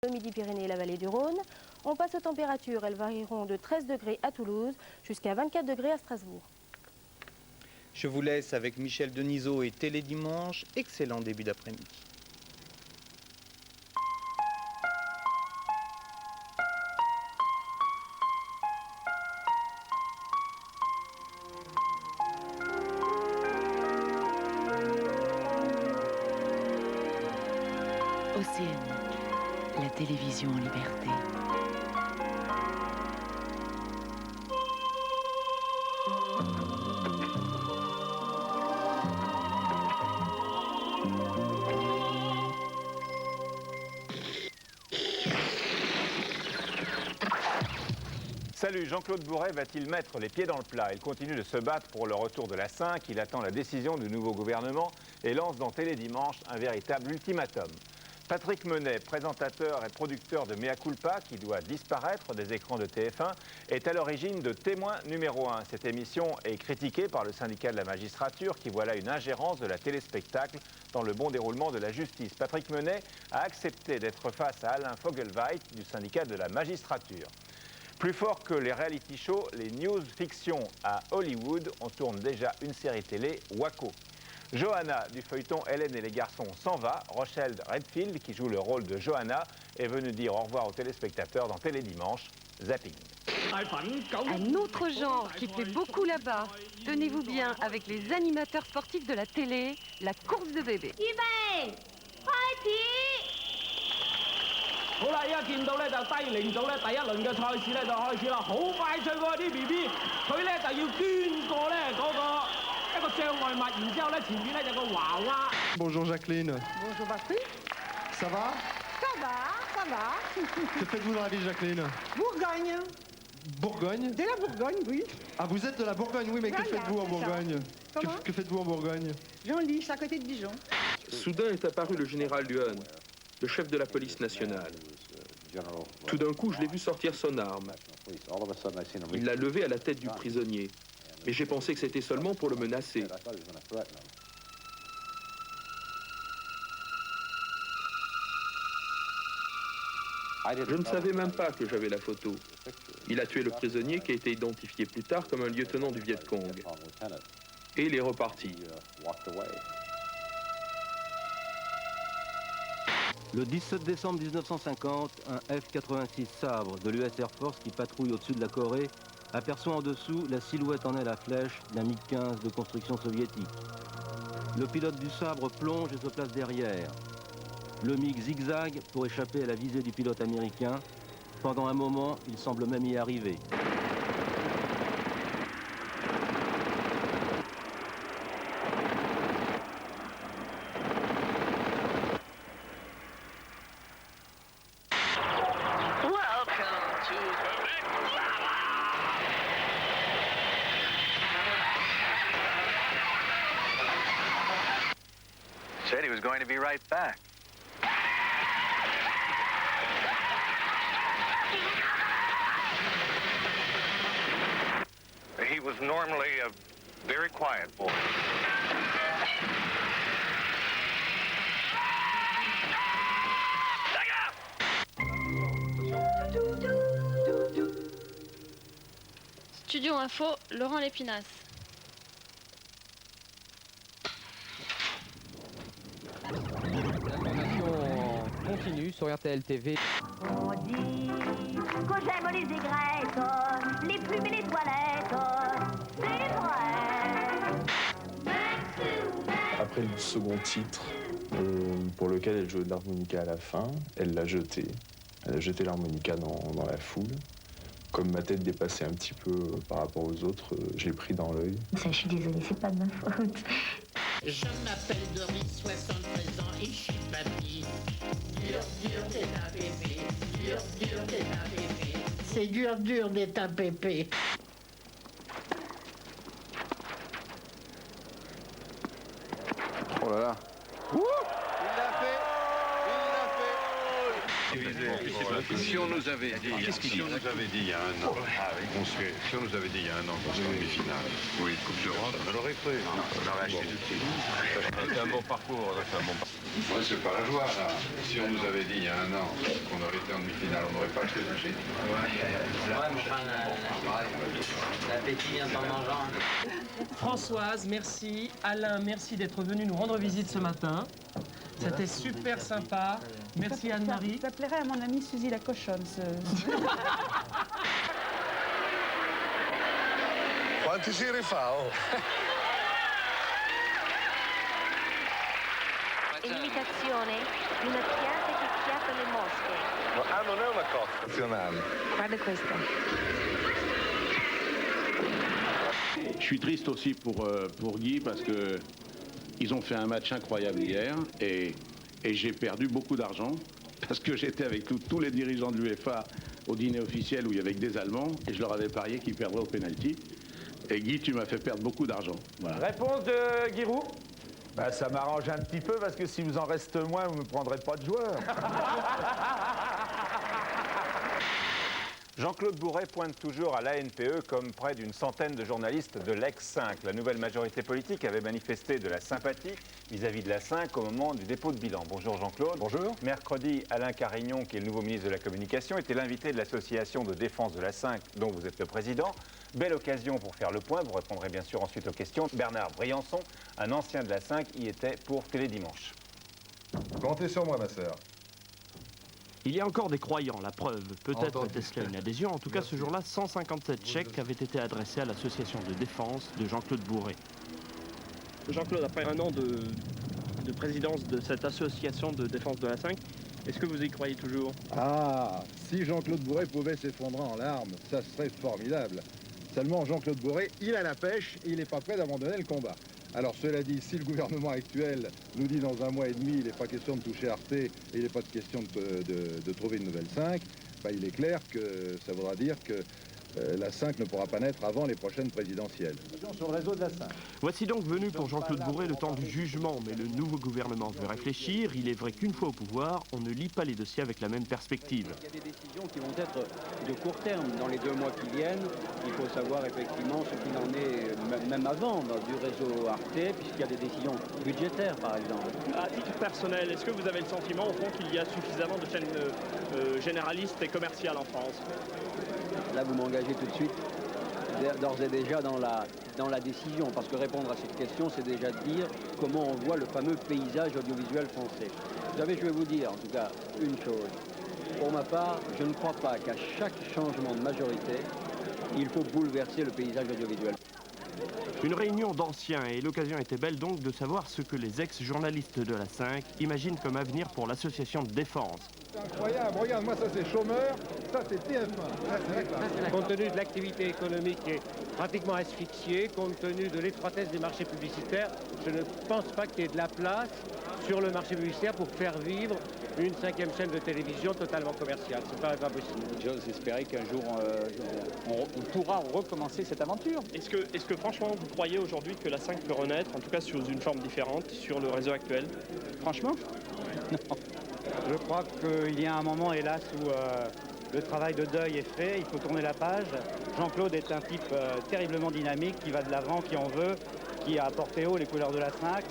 Le Midi-Pyrénées et la vallée du Rhône. On passe aux températures, elles varieront de 13 degrés à Toulouse jusqu'à 24 degrés à Strasbourg. Je vous laisse avec Michel Denisot et Télédimanche. Excellent début d'après-midi. Océanique, la télévision en liberté. Salut, Jean-Claude Bourret va-t-il mettre les pieds dans le plat? Il continue de se battre pour le retour de la 5, il attend la décision du nouveau gouvernement et lance dans Télédimanche un véritable ultimatum. Patrick Menet, présentateur et producteur de Mea Culpa, qui doit disparaître des écrans de TF1, est à l'origine de Témoin numéro 1. Cette émission est critiquée par le syndicat de la magistrature qui voit là une ingérence de la téléspectacle dans le bon déroulement de la justice. Patrick Menet a accepté d'être face à Alain Fogelweit du syndicat de la magistrature. Plus fort que les reality shows, les news fiction à Hollywood, on tourne déjà une série télé, Waco. Johanna du feuilleton Hélène et les garçons s'en va. Rochelle Redfield, qui joue le rôle de Johanna, est venue dire au revoir aux téléspectateurs dans Télédimanche, Zapping. Un autre genre qui fait beaucoup là-bas. Tenez-vous bien, avec les animateurs sportifs de la télé, la course de bébé. 好啦，依家見到咧就低齡組咧第一輪嘅賽事咧就開始啦，好快脆喎啲 BB， 佢咧就要捐過咧嗰個一個障礙物，然之後咧前面咧有個娃娃。Bonjour Jacqueline. Bonjour Patrick. Ça va? Ça va, ça va. Que faites-vous dans la vie Jacqueline? Bourgogne. Bourgogne? De la Bourgogne, oui. Ah vous êtes de la Bourgogne, oui, mais Voilà, que faites-vous en c'est ça. Bourgogne? Comment? Que faites-vous en Bourgogne? Genlis, à côté de Dijon. Soudain est apparu le général Luhan, le chef de la police nationale. Tout d'un coup, je l'ai vu sortir son arme. Il l'a levée à la tête du prisonnier. Mais j'ai pensé que c'était seulement pour le menacer. Je ne savais même pas que j'avais la photo. Il a tué le prisonnier qui a été identifié plus tard comme un lieutenant du Viet Cong. Et il est reparti. Le 17 décembre 1950, un F-86 Sabre de l'US Air Force qui patrouille au-dessus de la Corée aperçoit en dessous la silhouette en aile à flèche d'un MiG-15 de construction soviétique. Le pilote du Sabre plonge et se place derrière. Le MiG zigzague pour échapper à la visée du pilote américain. Pendant un moment, il semble même y arriver. Said he was going to be right back. He was normally a very quiet boy. Studio Info, Laurent Lépinasse. Continue sur RTL TV. On dit que j'aime les aigrettes, les plumes et les toilettes. C'est vrai. Après le second titre, pour lequel elle jouait de l'harmonica à la fin, elle l'a jeté. Elle a jeté l'harmonica dans la foule. Comme ma tête dépassait un petit peu par rapport aux autres, je l'ai pris dans l'œil. Ça, je suis désolée, c'est pas de ma faute. Je m'appelle Doris, 73 ans et je suis papy. Dur d'être un bébé, dur d'être un bébé. C'est dur d'être un pépé. Oh là là. Il l'a fait. Il l'a fait. Si on nous avait dit, si on nous avait dit il y a un an, si on nous avait dit il y a un an qu'on serait en demi-finale, oui, Coupe d'Europe, on l'aurait pris. On l'aurait acheté tout de suite. C'est un bon parcours, c'est un bon parcours. Moi, c'est pas la joie, là. Si on nous avait dit il y a un an qu'on aurait été en demi-finale, on n'aurait pas acheté tout de suite. L'appétit vient en mangeant. Françoise, merci. Alain, merci d'être venu nous rendre visite ce matin. C'était super sympa. Merci Anne-Marie. Ça plairait à mon amie Suzy la cochonne. Quanti si rifà, oh? L'imitazione di una pianta che schiatta le mosche. Ah, non è una cosa nazionale. Guarda questa. Je suis triste aussi pour Guy parce que ils ont fait un match incroyable hier et j'ai perdu beaucoup d'argent parce que j'étais avec tous les dirigeants de l'UEFA au dîner officiel où il y avait que des Allemands et je leur avais parié qu'ils perdraient au pénalty. Et Guy, tu m'as fait perdre beaucoup d'argent. Voilà. Réponse de Giroud. Bah, ça m'arrange un petit peu parce que si vous en reste moins, vous ne me prendrez pas de joueur. Jean-Claude Bourret pointe toujours à l'ANPE comme près d'une centaine de journalistes de l'ex-5. La nouvelle majorité politique avait manifesté de la sympathie vis-à-vis de la 5 au moment du dépôt de bilan. Bonjour Jean-Claude. Bonjour. Mercredi, Alain Carignon, qui est le nouveau ministre de la Communication, était l'invité de l'association de défense de la 5, dont vous êtes le président. Belle occasion pour faire le point, vous répondrez bien sûr ensuite aux questions. Bernard Briançon, un ancien de la 5, y était pour Télédimanche. Comptez sur moi, ma sœur. Il y a encore des croyants, la preuve. Peut-être était-ce là une adhésion. En tout cas, ce jour-là, 157 chèques avaient été adressés à l'association de défense de Jean-Claude Bourret. Jean-Claude, après un an de présidence de cette association de défense de la 5, est-ce que vous y croyez toujours? Ah, si Jean-Claude Bourret pouvait s'effondrer en larmes, ça serait formidable. Seulement, Jean-Claude Bourret, il a la pêche et il n'est pas prêt d'abandonner le combat. Alors cela dit, si le gouvernement actuel nous dit dans un mois et demi il n'est pas question de toucher Arte et il n'est pas de question de trouver une nouvelle 5, bah, il est clair que ça voudra dire que la 5 ne pourra pas naître avant les prochaines présidentielles. Sur le réseau de la 5. Voici donc venu pour Jean-Claude Bourret le temps du jugement, mais le nouveau gouvernement veut réfléchir. Il est vrai qu'une fois au pouvoir, on ne lit pas les dossiers avec la même perspective. Il y a des décisions qui vont être de court terme. Dans les 2 mois qui viennent, il faut savoir effectivement ce qu'il en est, même avant, du réseau Arte, puisqu'il y a des décisions budgétaires, par exemple. À titre personnel, est-ce que vous avez le sentiment, au fond, qu'il y a suffisamment de chaînes généralistes et commerciales en France? Là, vous m'engagez tout de suite, d'ores et déjà, dans la décision, parce que répondre à cette question, c'est déjà dire comment on voit le fameux paysage audiovisuel français. Vous savez, je vais vous dire, en tout cas, une chose. Pour ma part, je ne crois pas qu'à chaque changement de majorité, il faut bouleverser le paysage audiovisuel. Une réunion d'anciens et l'occasion était belle donc de savoir ce que les ex-journalistes de la 5 imaginent comme avenir pour l'association de défense. C'est incroyable, regarde, moi ça c'est chômeur, ça c'est TF1. Compte tenu de l'activité économique qui est pratiquement asphyxiée, compte tenu de l'étroitesse des marchés publicitaires, je ne pense pas qu'il y ait de la place sur le marché publicitaire pour faire vivre une 5e chaîne de télévision totalement commerciale. C'est pas possible. J'ose espérer qu'un jour on pourra recommencer cette aventure. Est-ce que franchement vous croyez aujourd'hui que la 5 peut renaître, en tout cas sous une forme différente, sur le réseau actuel? Franchement? Non. Je crois qu'il y a un moment, hélas, où le travail de deuil est fait, il faut tourner la page. Jean-Claude est un type terriblement dynamique, qui va de l'avant, qui en veut, qui a porté haut les couleurs de la 5.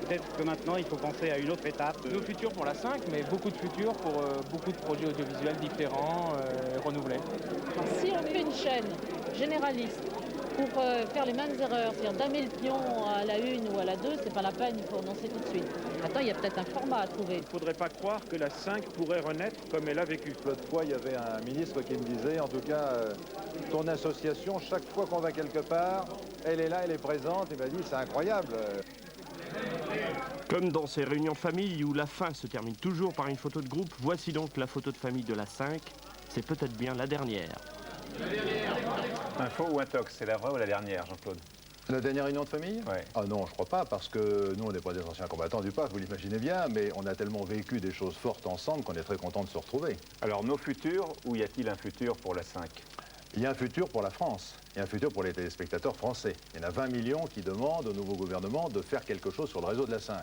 Peut-être que maintenant, il faut penser à une autre étape. Nos futurs pour la 5, mais beaucoup de futurs pour beaucoup de projets audiovisuels différents, renouvelés. Si on fait une chaîne généraliste pour faire les mêmes erreurs, c'est-à-dire damer le pion à la 1 ou à la 2, c'est pas la peine, il faut renoncer tout de suite. Attends, il y a peut-être un format à trouver. Il ne faudrait pas croire que la 5 pourrait renaître comme elle a vécu. L'autre fois, il y avait un ministre qui me disait, en tout cas, ton association, chaque fois qu'on va quelque part, elle est là, elle est présente. Il m'a dit, c'est incroyable. Comme dans ces réunions famille où la fin se termine toujours par une photo de groupe, voici donc la photo de famille de la 5. C'est peut-être bien la dernière. Info ou intox, c'est la vraie ou la dernière, Jean-Claude? La dernière réunion de famille? Ouais. Ah non, je crois pas, parce que nous, on n'est pas des anciens combattants du PAF, vous l'imaginez bien, mais on a tellement vécu des choses fortes ensemble qu'on est très content de se retrouver. Alors, nos futurs, ou y a-t-il un futur pour la 5? Il y a un futur pour la France, il y a un futur pour les téléspectateurs français. Il y en a 20 millions qui demandent au nouveau gouvernement de faire quelque chose sur le réseau de la 5.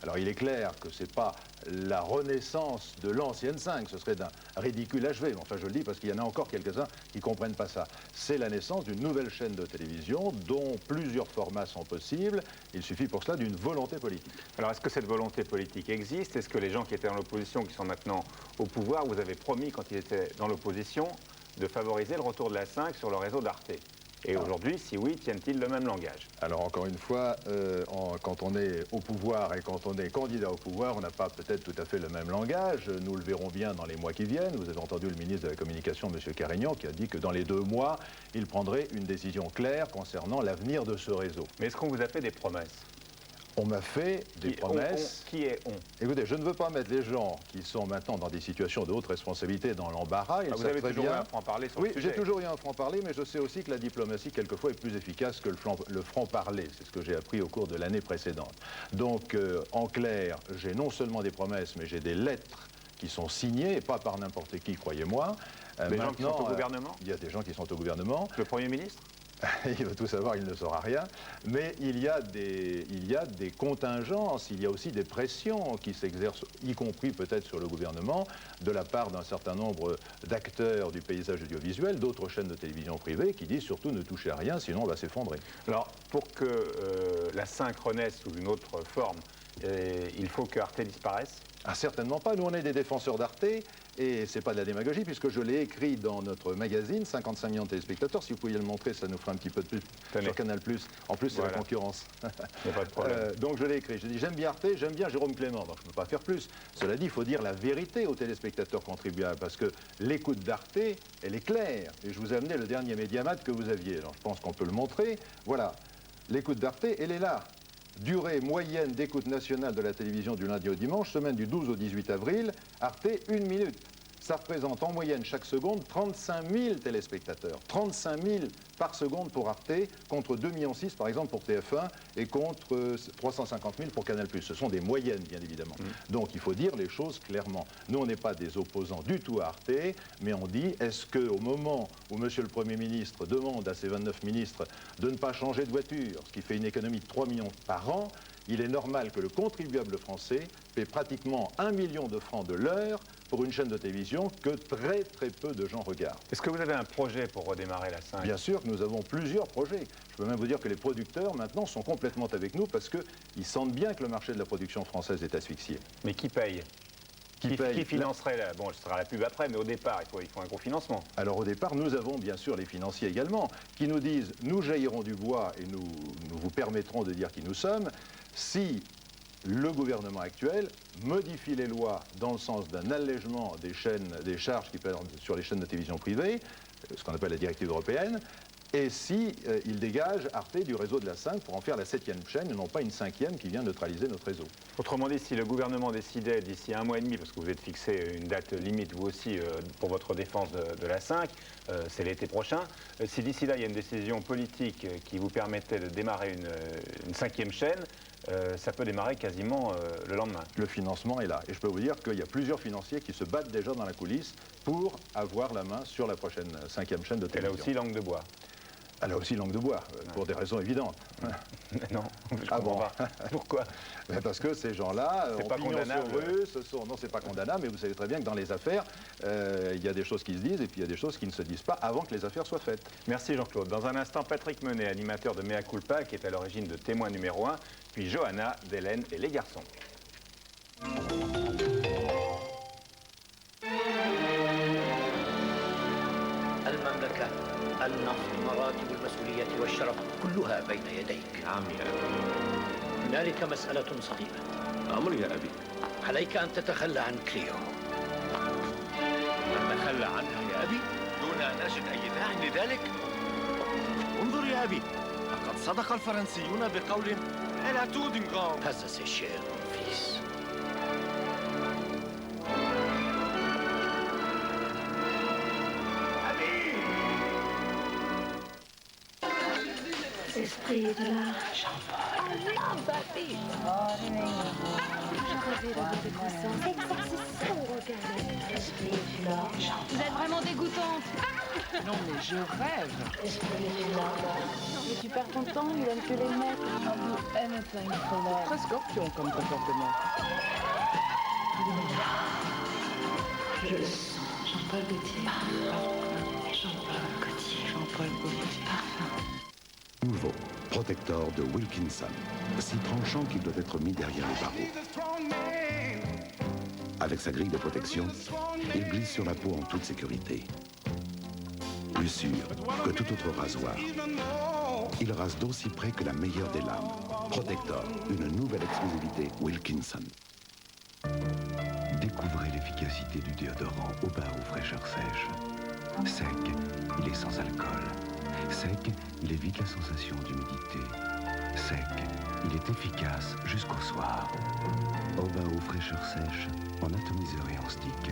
Alors il est clair que ce n'est pas la renaissance de l'ancienne 5, ce serait d'un ridicule achevé, mais enfin je le dis parce qu'il y en a encore quelques-uns qui ne comprennent pas ça. C'est la naissance d'une nouvelle chaîne de télévision dont plusieurs formats sont possibles, il suffit pour cela d'une volonté politique. Alors est-ce que cette volonté politique existe? Est-ce que les gens qui étaient dans l'opposition, qui sont maintenant au pouvoir, vous avez promis quand ils étaient dans l'opposition de favoriser le retour de la 5 sur le réseau d'Arte? Et aujourd'hui, si oui, tiennent-ils le même langage? Alors encore une fois, quand on est au pouvoir et quand on est candidat au pouvoir, on n'a pas peut-être tout à fait le même langage. Nous le verrons bien dans les mois qui viennent. Vous avez entendu le ministre de la Communication, M. Carignan, qui a dit que dans les 2 mois, il prendrait une décision claire concernant l'avenir de ce réseau. Mais est-ce qu'on vous a fait des promesses? On m'a fait des promesses. Qui est on? Écoutez, je ne veux pas mettre les gens qui sont maintenant dans des situations de haute responsabilité dans l'embarras. Vous avez toujours eu un franc-parler sur le sujet. Oui, j'ai toujours eu un franc-parler, mais je sais aussi que la diplomatie, quelquefois, est plus efficace que le franc-parler. C'est ce que j'ai appris au cours de l'année précédente. Donc, en clair, j'ai non seulement des promesses, mais j'ai des lettres qui sont signées, et pas par n'importe qui, croyez-moi. Des gens qui sont au gouvernement? Il y a des gens qui sont au gouvernement. Le Premier ministre? Il veut tout savoir, il ne saura rien. Mais il y a des contingences, il y a aussi des pressions qui s'exercent, y compris peut-être sur le gouvernement, de la part d'un certain nombre d'acteurs du paysage audiovisuel, d'autres chaînes de télévision privées qui disent surtout ne touchez à rien, sinon on va s'effondrer. Alors, pour que la 5 renaisse sous une autre forme, il faut que Arte disparaisse? Ah, certainement pas. Nous, on est des défenseurs d'Arte, et c'est pas de la démagogie, puisque je l'ai écrit dans notre magazine, 55 millions de téléspectateurs. Si vous pouviez le montrer, ça nous ferait un petit peu de plus sur Canal+. En plus, c'est la concurrence. Il n'y a pas de problème. Donc, je l'ai écrit. Je dis, j'aime bien Arte, j'aime bien Jérôme Clément. Donc, je ne peux pas faire plus. Cela dit, il faut dire la vérité aux téléspectateurs contribuables, parce que l'écoute d'Arte, elle est claire. Et je vous ai amené le dernier Médiamat que vous aviez. Alors, je pense qu'on peut le montrer. Voilà. L'écoute d'Arte, elle est là. Durée moyenne d'écoute nationale de la télévision du lundi au dimanche, semaine du 12 au 18 avril, Arte, 1 minute. Ça représente en moyenne chaque seconde 35 000 téléspectateurs. 35 000 par seconde pour Arte, contre 2,6 millions par exemple pour TF1 et contre 350 000 pour Canal+. Ce sont des moyennes, bien évidemment. Donc il faut dire les choses clairement. Nous, on n'est pas des opposants du tout à Arte, mais on dit, est-ce qu'au moment où Monsieur le Premier ministre demande à ses 29 ministres de ne pas changer de voiture, ce qui fait une économie de 3 millions par an, il est normal que le contribuable français paie pratiquement 1 million de francs de l'heure pour une chaîne de télévision que très très peu de gens regardent. Est-ce que vous avez un projet pour redémarrer la 5? Bien sûr que nous avons plusieurs projets. Je peux même vous dire que les producteurs maintenant sont complètement avec nous parce qu'ils sentent bien que le marché de la production française est asphyxié. Mais qui paye? Qui financerait la... Bon, ce sera la pub après, mais au départ, il faut un cofinancement. Alors au départ, nous avons bien sûr les financiers également, qui nous disent, nous jaillirons du bois et nous vous permettrons de dire qui nous sommes, si le gouvernement actuel modifie les lois dans le sens d'un allègement des charges qui pèsent sur les chaînes de télévision privées, ce qu'on appelle la directive européenne, et si il dégage Arte du réseau de la 5 pour en faire la 7e chaîne et non pas une 5e qui vient neutraliser notre réseau. Autrement dit, si le gouvernement décidait d'ici 1 mois et demi, parce que vous êtes fixé une date limite vous aussi pour votre défense de la 5, c'est l'été prochain, si d'ici là il y a une décision politique qui vous permettait de démarrer une 5e chaîne, ça peut démarrer quasiment le lendemain. Le financement est là. Et je peux vous dire qu'il y a plusieurs financiers qui se battent déjà dans la coulisse pour avoir la main sur la prochaine 5e chaîne de télévision. Et là aussi, langue de bois. Elle a aussi langue de bois, pour des raisons évidentes. Non, je comprends pas. Pourquoi? Parce que ces gens-là, c'est pas condamnable. Non, c'est pas condamnable, mais vous savez très bien que dans les affaires, il y a des choses qui se disent et puis il y a des choses qui ne se disent pas avant que les affaires soient faites. Merci Jean-Claude. Dans un instant, Patrick Menet, animateur de Mea Culpa, qui est à l'origine de Témoin numéro 1, puis Johanna, d'Hélène et les garçons. النفط مراتب المسؤولية والشرف كلها بين يديك. نعم يا أبي. هنالك مسألة صغيرة. أمر يا أبي. عليك أن تتخلى عن كليو. أتخلى عنها يا أبي دون أن أجد أي داع لذلك؟ انظر يا أبي، لقد صدق الفرنسيون بقول لا تودنغام. هذا سيشير فيس. Esprit de la champagne. love that beat. J'ai rêvé d'avoir des croissants. C'est que ça, c'est son regard. Vous êtes vraiment dégoûtante. Non, mais je rêve. Et tu perds ton temps, il aime que les mecs. Très scorpion comme comportement. Je le sens. Jean-Paul Gaultier. Jean-Paul Gaultier. Jean-Paul Gaultier. Nouveau, Protector de Wilkinson. Si tranchant qu'il doit être mis derrière les barreaux. Avec sa grille de protection, il glisse sur la peau en toute sécurité. Plus sûr que tout autre rasoir. Il rase d'aussi près que la meilleure des lames. Protector, une nouvelle exclusivité Wilkinson. Découvrez l'efficacité du déodorant au bar aux fraîcheurs sèches. Sec, il est sans alcool. Sec, il évite la sensation d'humidité. Sec, il est efficace jusqu'au soir. Obao fraîcheur sèche, en atomiseur et en stick.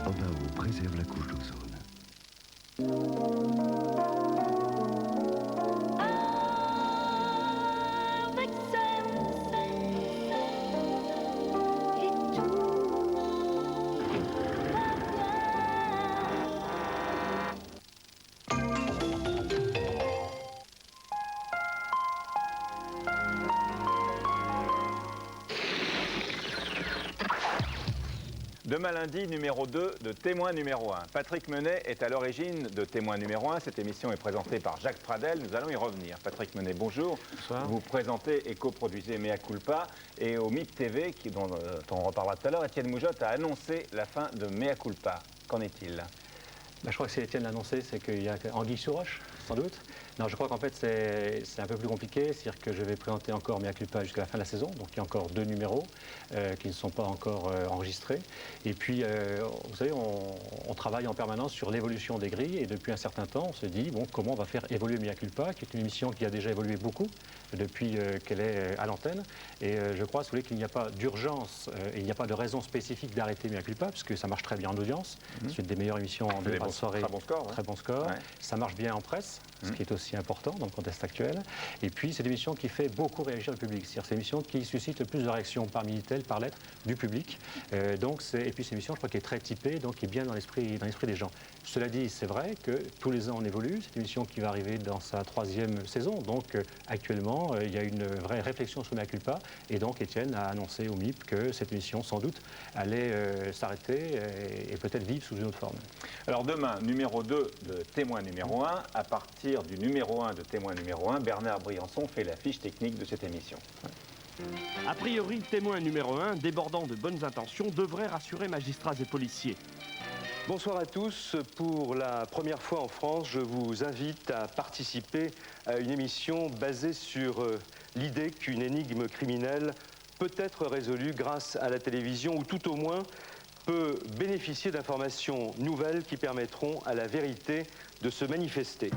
Obao préserve la couche d'ozone. Demain lundi, numéro 2 de Témoin numéro 1. Patrick Menet est à l'origine de Témoin numéro 1. Cette émission est présentée par Jacques Pradel. Nous allons y revenir. Patrick Menet, bonjour. Bonsoir. Vous présentez et coproduisez Mea Culpa. Et au MIP TV, dont on reparlera tout à l'heure, Étienne Moujotte a annoncé la fin de Mea Culpa. Qu'en est-il? Je crois que c'est Étienne l'a annoncé, c'est qu'il y a anguille sous roche, sans doute. Non, je crois qu'en fait, c'est un peu plus compliqué. C'est-à-dire que je vais présenter encore Mea Culpa jusqu'à la fin de la saison. Donc, il y a encore 2 numéros qui ne sont pas encore enregistrés. Et puis, vous savez, on travaille en permanence sur l'évolution des grilles. Et depuis un certain temps, on se dit, bon, comment on va faire évoluer Mea Culpa, qui est une émission qui a déjà évolué beaucoup depuis qu'elle est à l'antenne. Et je crois, si vous voulez, qu'il n'y a pas d'urgence, il n'y a pas de raison spécifique d'arrêter Mea Culpa, parce que ça marche très bien en audience. C'est une des meilleures émissions en début de soirée. Très bon score. Très bon score. Ouais. Ça marche bien en presse, ce qui est aussi important dans le contexte actuel. Et puis, c'est une émission qui fait beaucoup réagir le public. C'est-à-dire, c'est une émission qui suscite le plus de réactions par Minitel, par lettre, du public. Et puis, c'est une émission, je crois, qui est très typée, donc qui est bien dans l'esprit des gens. Cela dit, c'est vrai que tous les ans, on évolue. C'est une émission qui va arriver dans sa 3e saison. Donc, actuellement, il y a une vraie réflexion sur Mea Culpa. Et donc, Étienne a annoncé au MIP que cette émission, sans doute, allait s'arrêter et peut-être vivre sous une autre forme. Alors, demain, numéro 2 de Témoin numéro 1. À partir du numéro 1 de Témoin numéro 1, Bernard Briançon fait la fiche technique de cette émission. A priori, Témoin numéro 1, débordant de bonnes intentions, devrait rassurer magistrats et policiers. Bonsoir à tous. Pour la première fois en France, je vous invite à participer à une émission basée sur l'idée qu'une énigme criminelle peut être résolue grâce à la télévision, ou tout au moins peut bénéficier d'informations nouvelles qui permettront à la vérité de se manifester.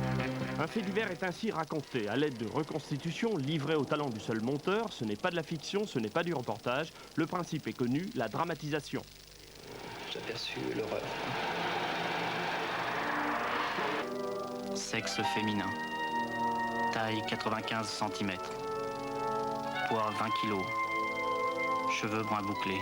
Un fait divers est ainsi raconté à l'aide de reconstitutions livrées au talent du seul monteur. Ce n'est pas de la fiction, ce n'est pas du reportage. Le principe est connu, la dramatisation. J'aperçus l'horreur. Sexe féminin. Taille 95 cm. Poids 20 kg. Cheveux bruns bouclés.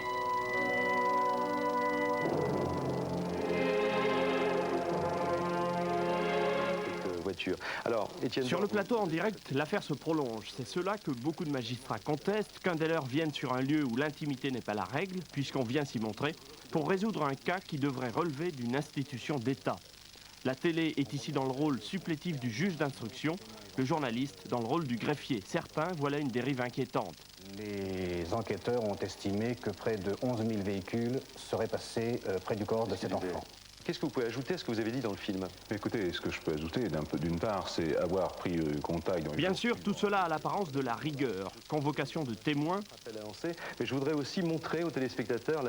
Alors, Étienne, sur le plateau en direct, l'affaire se prolonge. C'est cela que beaucoup de magistrats contestent, qu'un des leurs vienne sur un lieu où l'intimité n'est pas la règle, puisqu'on vient s'y montrer, pour résoudre un cas qui devrait relever d'une institution d'État. La télé est ici dans le rôle supplétif du juge d'instruction, le journaliste dans le rôle du greffier. Certains voient là une dérive inquiétante. Les enquêteurs ont estimé que près de 11 000 véhicules seraient passés près du corps de cet enfant. Qu'est-ce que vous pouvez ajouter à ce que vous avez dit dans le film? Écoutez, ce que je peux ajouter, d'une part, c'est avoir pris contact... Bien sûr, tout cela a l'apparence de la rigueur. Convocation de témoins. Mais je voudrais aussi montrer aux téléspectateurs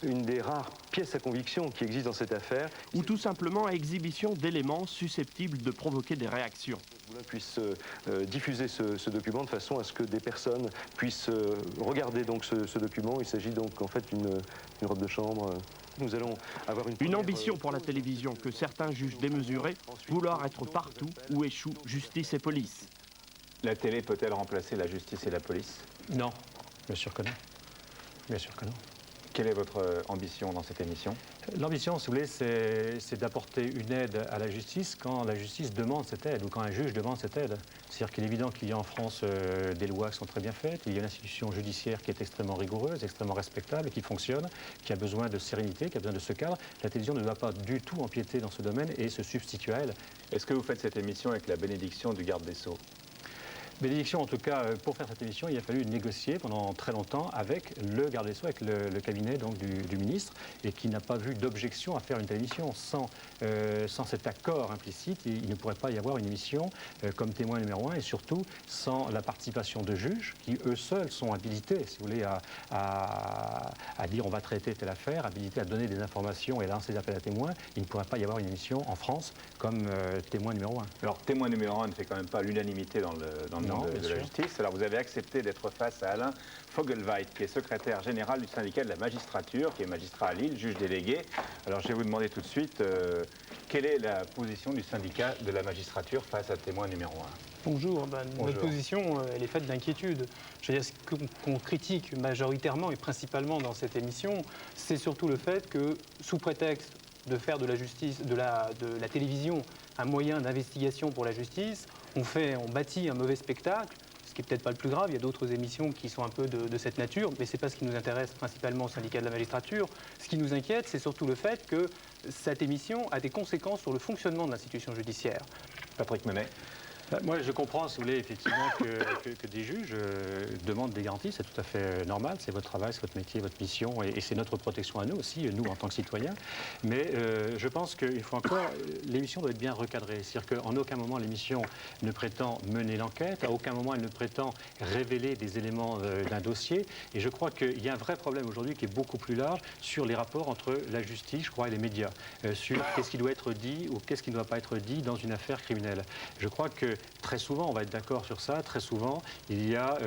une des rares pièces à conviction qui existe dans cette affaire. Ou tout simplement exhibition d'éléments susceptibles de provoquer des réactions. Je puisse diffuser ce document de façon à ce que des personnes puissent regarder donc ce document. Il s'agit donc en fait d'une robe de chambre. Nous allons avoir une ambition pour la télévision que certains jugent démesurée, vouloir être partout où échouent justice et police. La télé peut-elle remplacer la justice et la police? Non, bien sûr que non. Bien sûr que non. Quelle est votre ambition dans cette émission? L'ambition, si vous voulez, c'est d'apporter une aide à la justice quand la justice demande cette aide ou quand un juge demande cette aide. C'est-à-dire qu'il est évident qu'il y a en France des lois qui sont très bien faites, il y a une institution judiciaire qui est extrêmement rigoureuse, extrêmement respectable, qui fonctionne, qui a besoin de sérénité, qui a besoin de ce cadre. La télévision ne doit pas du tout empiéter dans ce domaine et se substituer à elle. Est-ce que vous faites cette émission avec la bénédiction du garde des Sceaux? Bénédiction, en tout cas, pour faire cette émission, il a fallu négocier pendant très longtemps avec le garde des Sceaux, avec le cabinet donc, du ministre, et qui n'a pas vu d'objection à faire une telle émission. Sans cet accord implicite, il ne pourrait pas y avoir une émission comme témoin numéro 1, et surtout sans la participation de juges, qui eux seuls sont habilités, si vous voulez, à dire on va traiter telle affaire, habilités à donner des informations et à lancer des appels à témoins. Il ne pourrait pas y avoir une émission en France comme témoin numéro 1. Alors, témoin numéro 1 ne fait quand même pas l'unanimité dans le monde de la justice. Alors, vous avez accepté d'être face à Alain Fogelweit, qui est secrétaire général du syndicat de la magistrature, qui est magistrat à Lille, juge délégué. Alors, je vais vous demander tout de suite, quelle est la position du syndicat de la magistrature face à témoin numéro 1? Bonjour. Notre position, elle est faite d'inquiétude. Je veux dire, ce qu'on critique majoritairement et principalement dans cette émission, c'est surtout le fait que, sous prétexte de faire de la justice, de la télévision, un moyen d'investigation pour la justice, on bâtit un mauvais spectacle, ce qui n'est peut-être pas le plus grave. Il y a d'autres émissions qui sont un peu de cette nature, mais ce n'est pas ce qui nous intéresse principalement au syndicat de la magistrature. Ce qui nous inquiète, c'est surtout le fait que cette émission a des conséquences sur le fonctionnement de l'institution judiciaire. Patrick Menet. Moi, je comprends, si vous voulez, effectivement, que des juges demandent des garanties. C'est tout à fait normal. C'est votre travail, c'est votre métier, votre mission, et c'est notre protection à nous aussi, nous, en tant que citoyens. Mais je pense qu'il faut encore... L'émission doit être bien recadrée. C'est-à-dire qu'en aucun moment, l'émission ne prétend mener l'enquête. À aucun moment, elle ne prétend révéler des éléments d'un dossier. Et je crois qu'il y a un vrai problème aujourd'hui qui est beaucoup plus large sur les rapports entre la justice, je crois, et les médias. Sur qu'est-ce qui doit être dit ou qu'est-ce qui ne doit pas être dit dans une affaire criminelle. Je crois que très souvent, on va être d'accord sur ça, très souvent, il y a,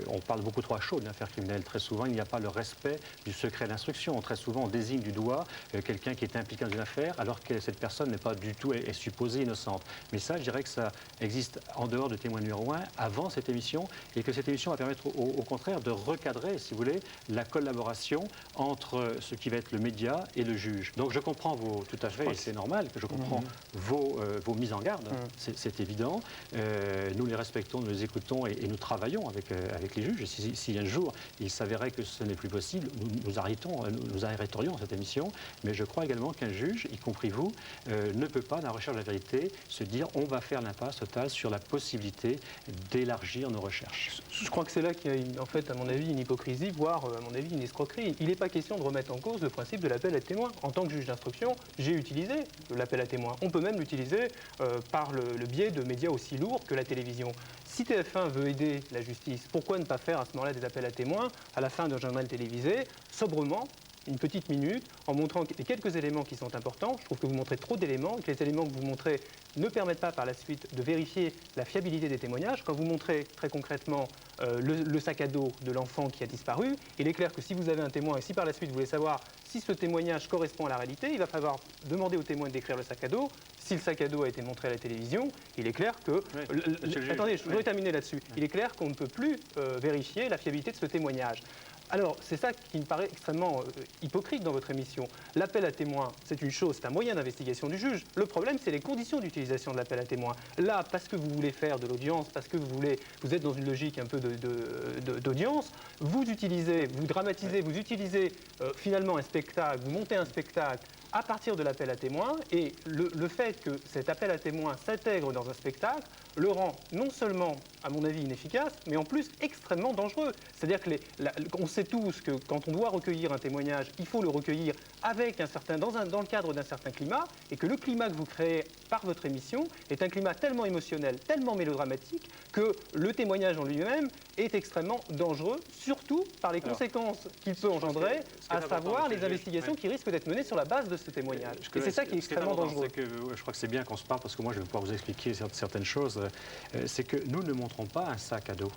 on parle beaucoup trop à chaud d'une affaire criminelle, très souvent, il n'y a pas le respect du secret d'instruction. Très souvent, on désigne du doigt quelqu'un qui est impliqué dans une affaire, alors que cette personne n'est pas du tout, est supposée innocente. Mais ça, je dirais que ça existe en dehors de témoin numéro 1, avant cette émission, et que cette émission va permettre au contraire de recadrer, si vous voulez, la collaboration entre ce qui va être le média et le juge. Donc je comprends tout à fait, et c'est normal que je comprends vos mises en garde, c'est évident. Nous les respectons, nous les écoutons et nous travaillons avec les juges. Et si un jour il s'avérait que ce n'est plus possible, nous arrêterions cette émission. Mais je crois également qu'un juge, y compris vous, ne peut pas, dans la recherche de la vérité, se dire on va faire l'impasse totale sur la possibilité d'élargir nos recherches. Je crois que c'est là qu'il y a, en fait, à mon avis, une hypocrisie, voire, à mon avis, une escroquerie. Il n'est pas question de remettre en cause le principe de l'appel à témoins. En tant que juge d'instruction, j'ai utilisé l'appel à témoins. On peut même l'utiliser par le biais de médias aussi lourds que la télévision. Si TF1 veut aider la justice, pourquoi ne pas faire à ce moment-là des appels à témoins à la fin d'un journal télévisé, sobrement, une petite minute, en montrant les quelques éléments qui sont importants. Je trouve que vous montrez trop d'éléments, que les éléments que vous montrez ne permettent pas par la suite de vérifier la fiabilité des témoignages. Quand vous montrez très concrètement le sac à dos de l'enfant qui a disparu, il est clair que si vous avez un témoin et si par la suite vous voulez savoir si ce témoignage correspond à la réalité, il va falloir demander au témoin de décrire le sac à dos. Si le sac à dos a été montré à la télévision, il est clair que... Attendez, je voudrais terminer là-dessus. Il est clair qu'on ne peut plus vérifier la fiabilité de ce témoignage. Alors, c'est ça qui me paraît extrêmement hypocrite dans votre émission. L'appel à témoins, c'est une chose, c'est un moyen d'investigation du juge. Le problème, c'est les conditions d'utilisation de l'appel à témoins. Là, parce que vous voulez faire de l'audience, parce que vous êtes dans une logique un peu d'audience, vous dramatisez, vous utilisez finalement un spectacle, vous montez un spectacle à partir de l'appel à témoins, et le fait que cet appel à témoins s'intègre dans un spectacle le rend non seulement, à mon avis, inefficace, mais en plus extrêmement dangereux. C'est-à-dire qu'on sait tous que quand on doit recueillir un témoignage, il faut le recueillir avec dans le cadre d'un certain climat, et que le climat que vous créez par votre émission est un climat tellement émotionnel, tellement mélodramatique, que le témoignage en lui-même est extrêmement dangereux, surtout par les conséquences qu'il peut engendrer, à savoir les investigations qui risquent d'être menées sur la base de ce témoignage. Et c'est ça qui est extrêmement dangereux. Je crois que c'est bien qu'on se parle, parce que moi je vais pouvoir vous expliquer certaines choses. C'est que nous ne montrons pas un sac à dos.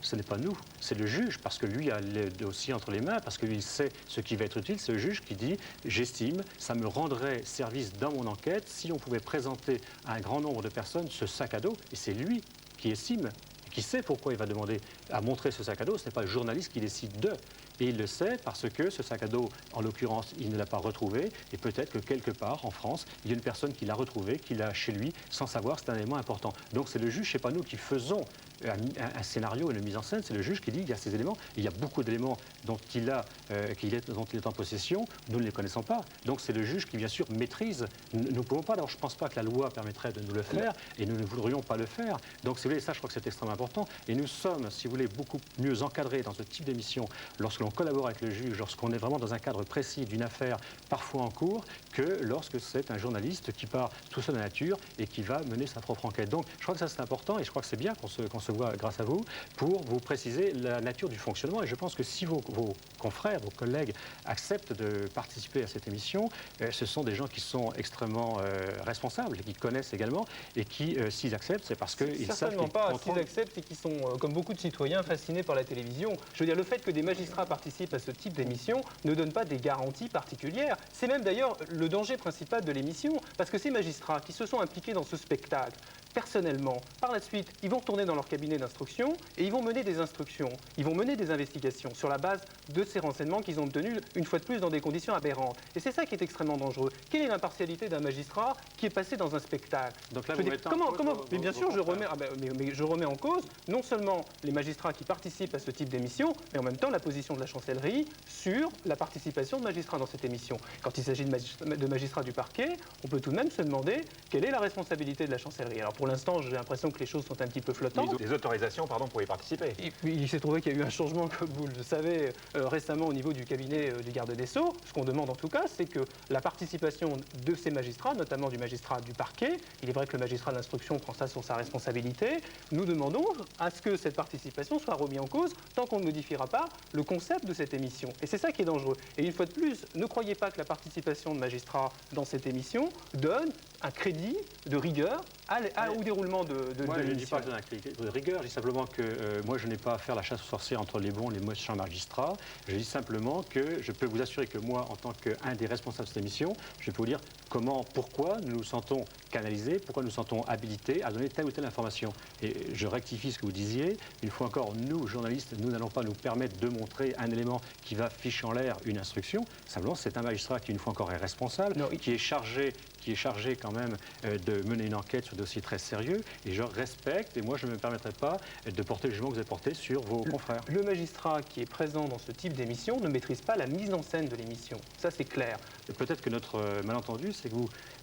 Ce n'est pas nous, c'est le juge, parce que lui a le dossier entre les mains, parce que lui sait ce qui va être utile. C'est le juge qui dit « j'estime, ça me rendrait service dans mon enquête si on pouvait présenter à un grand nombre de personnes ce sac à dos ». Et c'est lui qui estime, qui sait pourquoi il va demander à montrer ce sac à dos. Ce n'est pas le journaliste qui décide de. Et il le sait parce que ce sac à dos, en l'occurrence, il ne l'a pas retrouvé. Et peut-être que quelque part, en France, il y a une personne qui l'a retrouvé, qui l'a chez lui, sans savoir. C'est un élément important. Donc c'est le juge, c'est pas nous qui faisons un scénario et une mise en scène. C'est le juge qui dit qu'il y a ces éléments. Et il y a beaucoup d'éléments dont il est en possession. Nous ne les connaissons pas. Donc c'est le juge qui, bien sûr, maîtrise. Nous ne pouvons pas. Alors je ne pense pas que la loi permettrait de nous le faire. Et nous ne voudrions pas le faire. Donc si vous voulez, ça, je crois que c'est extrêmement important. Et nous sommes, si vous voulez, beaucoup mieux encadrés dans ce type d'émission lorsque l'on collabore avec le juge, lorsqu'on est vraiment dans un cadre précis d'une affaire parfois en cours, que lorsque c'est un journaliste qui part tout seul de la nature et qui va mener sa propre enquête. Donc je crois que ça c'est important et je crois que c'est bien qu'on se voit grâce à vous pour vous préciser la nature du fonctionnement. Et je pense que si vos confrères, vos collègues acceptent de participer à cette émission, ce sont des gens qui sont extrêmement responsables, qui connaissent également et qui, s'ils acceptent, c'est parce qu'ils savent... Certainement pas, s'ils acceptent et qui sont, comme beaucoup de citoyens, fascinés par la télévision. Je veux dire, le fait que des magistrats participent à ce type d'émission ne donne pas des garanties particulières. C'est même d'ailleurs le danger principal de l'émission, parce que ces magistrats qui se sont impliqués dans ce spectacle, personnellement, par la suite, ils vont retourner dans leur cabinet d'instruction et ils vont mener des instructions, ils vont mener des investigations sur la base de ces renseignements qu'ils ont obtenus, une fois de plus, dans des conditions aberrantes. Et c'est ça qui est extrêmement dangereux. Quelle est l'impartialité d'un magistrat qui est passé dans un spectacle? Donc là, mais bien sûr, je remets en cause non seulement les magistrats qui participent à ce type d'émission, mais en même temps la position de la chancellerie sur la participation de magistrats dans cette émission. Quand il s'agit de magistrats du parquet, on peut tout de même se demander quelle est la responsabilité de la chancellerie. Alors pour l'instant, j'ai l'impression que les choses sont un petit peu flottantes. Des autorisations, pardon, pour y participer. Il s'est trouvé qu'il y a eu un changement, comme vous le savez, récemment au niveau du cabinet du garde des Sceaux. Ce qu'on demande en tout cas, c'est que la participation de ces magistrats, notamment du magistrat du parquet, il est vrai que le magistrat d'instruction prend ça sur sa responsabilité, nous demandons à ce que cette participation soit remise en cause tant qu'on ne modifiera pas le concept de cette émission. Et c'est ça qui est dangereux. Et une fois de plus, ne croyez pas que la participation de magistrats dans cette émission donne un crédit de rigueur au déroulement de l'émission. Moi, je ne dis pas que je donne un crédit de rigueur, je dis simplement que moi, je n'ai pas à faire la chasse aux sorcières entre les bons et les méchants magistrats. Je dis simplement que je peux vous assurer que moi, en tant qu'un des responsables de cette émission, je peux vous dire pourquoi nous nous sentons canalisés, pourquoi nous nous sentons habilités à donner telle ou telle information. Et je rectifie ce que vous disiez. Une fois encore, nous, journalistes, nous n'allons pas nous permettre de montrer un élément qui va ficher en l'air une instruction. Simplement, c'est un magistrat qui, une fois encore, est responsable, qui est chargé quand même de mener une enquête sur un dossier très sérieux. Et je respecte, et moi, je ne me permettrai pas de porter le jugement que vous avez porté sur vos confrères. Le magistrat qui est présent dans ce type d'émission ne maîtrise pas la mise en scène de l'émission. Ça, c'est clair. Peut-être que notre malentendu, c'est que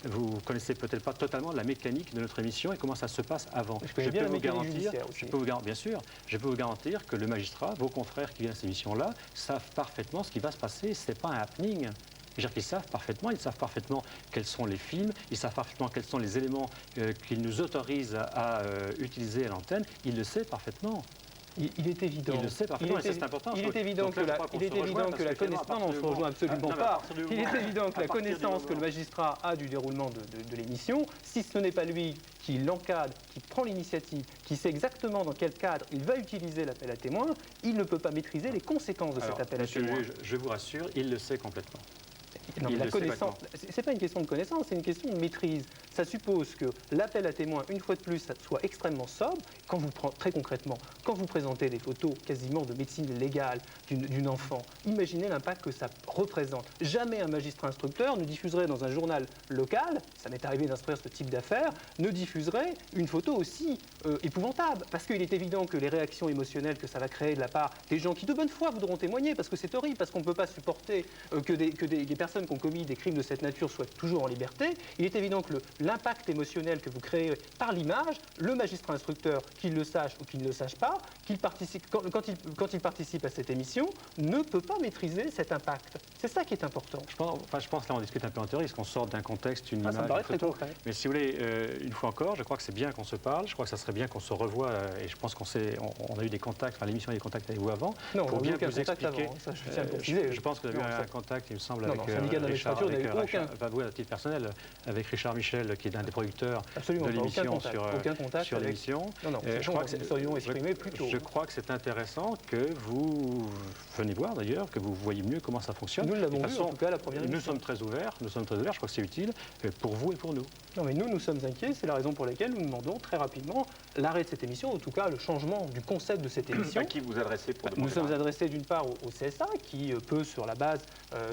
vous connaissez peut-être pas totalement la mécanique de notre émission et comment ça se passe avant. Je peux vous garantir, bien sûr, je peux vous garantir que le magistrat, vos confrères qui viennent à cette émission-là, savent parfaitement ce qui va se passer. Ce n'est pas un happening. C'est-à-dire qu'ils savent parfaitement quels sont les films, ils savent parfaitement quels sont les éléments qu'ils nous autorisent à utiliser à l'antenne. Ils le savent parfaitement. Il est évident. Il le sait parfaitement, et ça c'est important. Il est évident que la connaissance... Non, on ne se rejoint absolument pas. Il est évident que la connaissance que le magistrat a du déroulement de l'émission, si ce n'est pas lui qui l'encadre, qui prend l'initiative, qui sait exactement dans quel cadre il va utiliser l'appel à témoins, il ne peut pas maîtriser les conséquences de cet appel à témoins. Monsieur le juge, je vous rassure, il le sait complètement. Non, mais la connaissance, c'est pas une question de connaissance, c'est une question de maîtrise. Ça suppose que l'appel à témoins, une fois de plus, ça soit extrêmement sobre. Très concrètement, quand vous présentez des photos quasiment de médecine légale d'une enfant, imaginez l'impact que ça représente. Jamais un magistrat instructeur ne diffuserait dans un journal local, ça m'est arrivé d'instruire ce type d'affaires, ne diffuserait une photo aussi épouvantable. Parce qu'il est évident que les réactions émotionnelles que ça va créer de la part des gens qui de bonne foi voudront témoigner, parce que c'est horrible, parce qu'on ne peut pas supporter que des personnes qui ont commis des crimes de cette nature soient toujours en liberté. Il est évident que l'impact émotionnel que vous créez par l'image, le magistrat instructeur, qu'il le sache ou qu'il ne le sache pas, quand il participe à cette émission, ne peut pas maîtriser cet impact. C'est ça qui est important. Je pense là on discute un peu en théorie, parce qu'on sort d'un contexte, une image, ça me paraît une photo. Très concret. Mais si vous voulez, une fois encore, je crois que c'est bien qu'on se parle, je crois que ça serait bien qu'on se revoie, et je pense qu'on a eu des contacts, enfin l'émission a eu des contacts avec vous avant, pour bien vous expliquer. Avant, ça, je tiens à préciser. Je pense que vous avez eu un contact, il me semble, avec syndicat Richard, d'administrature, vous à titre personnel, avec Richard Michel, qui est l'un des producteurs Absolument, de l'émission aucun contact sur l'émission. Je crois que nous serions exprimés plus tôt. Je crois que c'est intéressant que vous venez voir d'ailleurs, que vous voyez mieux comment ça fonctionne. Nous l'avons vu en tout cas la première émission. Nous sommes très ouverts, je crois que c'est utile pour vous et pour nous. Non mais nous sommes inquiets, c'est la raison pour laquelle nous demandons très rapidement l'arrêt de cette émission, en tout cas le changement du concept de cette émission. À qui vous adressez pour demander? Nous sommes adressés d'une part au CSA qui peut sur la base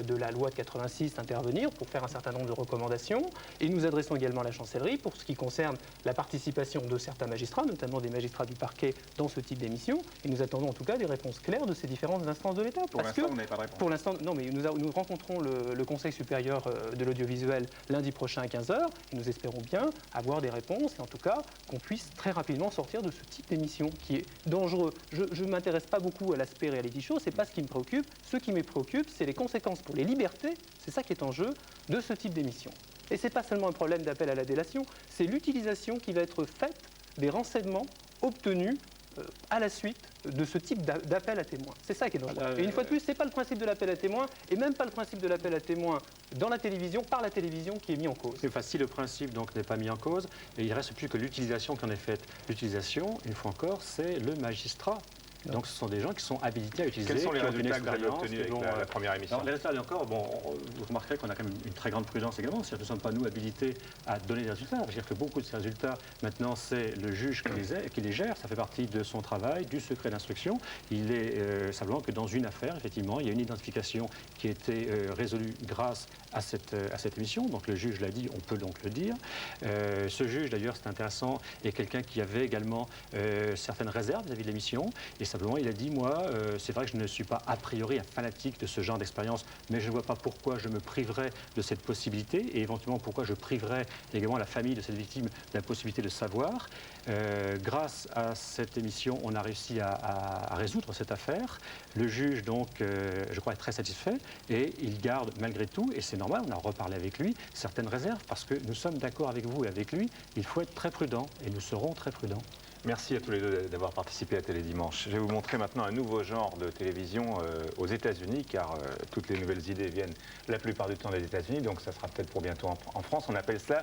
de la loi de 86 intervenir pour faire un certain nombre de recommandations, et nous adressons également à la chancellerie pour ce qui concerne la participation de certains magistrats, notamment des magistrats du parquet dans ce type d'émission, et nous attendons en tout cas des réponses claires de ces différentes instances de l'État. Pour l'instant, vous n'avez pas de réponse. Pour l'instant, non, mais nous rencontrons le Conseil supérieur de l'audiovisuel lundi prochain à 15h, et nous espérons bien avoir des réponses, et en tout cas qu'on puisse très rapidement sortir de ce type d'émission qui est dangereux. Je ne m'intéresse pas beaucoup à l'aspect reality show, c'est pas ce qui me préoccupe. Ce qui me préoccupe, c'est les conséquences pour les libertés, c'est ça qui est en jeu, de ce type d'émission. Et ce n'est pas seulement un problème d'appel à la délation, c'est l'utilisation qui va être faite des renseignements obtenus à la suite de ce type d'appel à témoins. C'est ça qui est dangereux. Et une fois de plus, ce n'est pas le principe de l'appel à témoins, et même pas le principe de l'appel à témoins dans la télévision, par la télévision, qui est mis en cause. Enfin, si le principe donc n'est pas mis en cause, il ne reste plus que l'utilisation qui en est faite. L'utilisation, une fois encore, c'est le magistrat. Donc ce sont des gens qui sont habilités à utiliser. Quels sont les résultats que vous avez obtenus avec la première émission? Les résultats, encore, vous remarquerez qu'on a quand même une très grande prudence également. C'est-à-dire que nous ne sommes pas, nous, habilités à donner des résultats. C'est-à-dire que beaucoup de ces résultats, maintenant, c'est le juge qui les gère. Ça fait partie de son travail, du secret d'instruction. Il est simplement que dans une affaire, effectivement, il y a une identification qui a été résolue grâce à cette émission. Donc le juge l'a dit, on peut donc le dire. Ce juge, d'ailleurs, c'est intéressant, est quelqu'un qui avait également certaines réserves vis-à-vis de l'émission. Et simplement, il a dit, moi, c'est vrai que je ne suis pas a priori un fanatique de ce genre d'expérience, mais je ne vois pas pourquoi je me priverais de cette possibilité et éventuellement pourquoi je priverais également la famille de cette victime de la possibilité de savoir. Grâce à cette émission, on a réussi à résoudre cette affaire. Le juge, donc, je crois, est très satisfait et il garde malgré tout, et c'est normal, on a reparlé avec lui, certaines réserves parce que nous sommes d'accord avec vous et avec lui, il faut être très prudent et nous serons très prudents. Merci à tous les deux d'avoir participé à Télédimanche. Je vais vous montrer maintenant un nouveau genre de télévision aux États-Unis, car toutes les nouvelles idées viennent la plupart du temps des États-Unis, donc ça sera peut-être pour bientôt en France. On appelle ça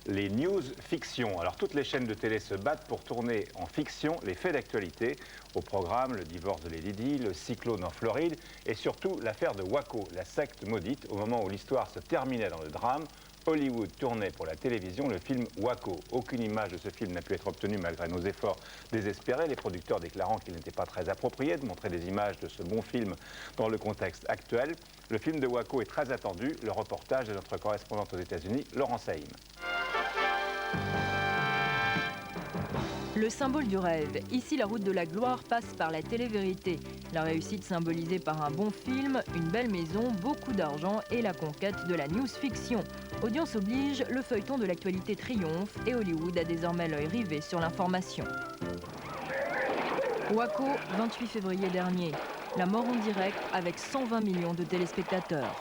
les news fiction. Alors toutes les chaînes de télé se battent pour tourner en fiction les faits d'actualité. Au programme, le divorce de Lady Di, le cyclone en Floride et surtout l'affaire de Waco, la secte maudite. Au moment où l'histoire se terminait dans le drame, Hollywood tournait pour la télévision le film Waco. Aucune image de ce film n'a pu être obtenue malgré nos efforts désespérés, les producteurs déclarant qu'il n'était pas très approprié de montrer des images de ce bon film dans le contexte actuel. Le film de Waco est très attendu. Le reportage de notre correspondante aux États-Unis, Laurent Saïm. Le symbole du rêve. Ici, la route de la gloire passe par la télé-vérité. La réussite symbolisée par un bon film, une belle maison, beaucoup d'argent et la conquête de la news-fiction. Audience oblige, le feuilleton de l'actualité triomphe et Hollywood a désormais l'œil rivé sur l'information. Waco, 28 février dernier. La mort en direct avec 120 millions de téléspectateurs.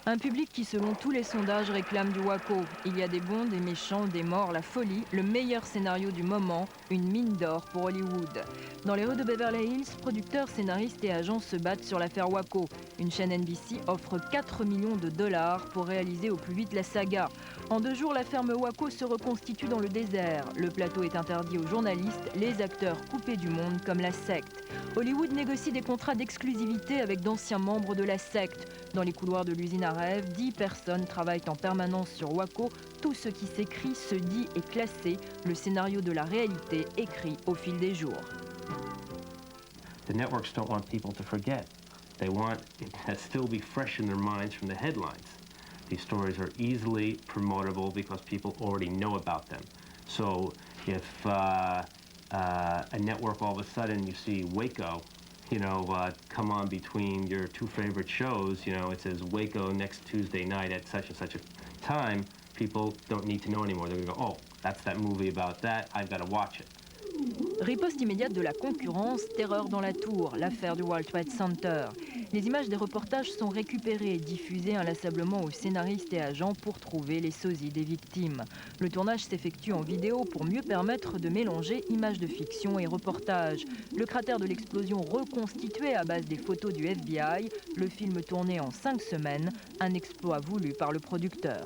Un public qui, selon tous les sondages, réclame du Waco. Il y a des bons, des méchants, des morts, la folie, le meilleur scénario du moment, une mine d'or pour Hollywood. Dans les rues de Beverly Hills, producteurs, scénaristes et agents se battent sur l'affaire Waco. Une chaîne NBC offre 4 millions de dollars pour réaliser au plus vite la saga. En 2 jours, la ferme Waco se reconstitue dans le désert. Le plateau est interdit aux journalistes, les acteurs coupés du monde comme la secte. Hollywood négocie des contrats d'exclusivité avec d'anciens membres de la secte. Dans les couloirs de l'usine à rêve, 10 personnes travaillent en permanence sur Waco. Tout ce qui s'écrit, se dit et classé. Le scénario de la réalité écrit au fil des jours. The networks don't want people to forget. They want it to still be fresh in their minds from the headlines. These stories are easily promotable because people already know about them. So if a network all of a sudden you see Waco, come on between your 2 favorite shows, it says Waco next Tuesday night at such and such a time, people don't need to know anymore. They're going to go, oh, that's that movie about that, I've got to watch it. Riposte immédiate de la concurrence, terreur dans la tour, l'affaire du World Trade Center. Les images des reportages sont récupérées et diffusées inlassablement aux scénaristes et agents pour trouver les sosies des victimes. Le tournage s'effectue en vidéo pour mieux permettre de mélanger images de fiction et reportages. Le cratère de l'explosion reconstitué à base des photos du FBI, le film tourné en 5 semaines, un exploit voulu par le producteur.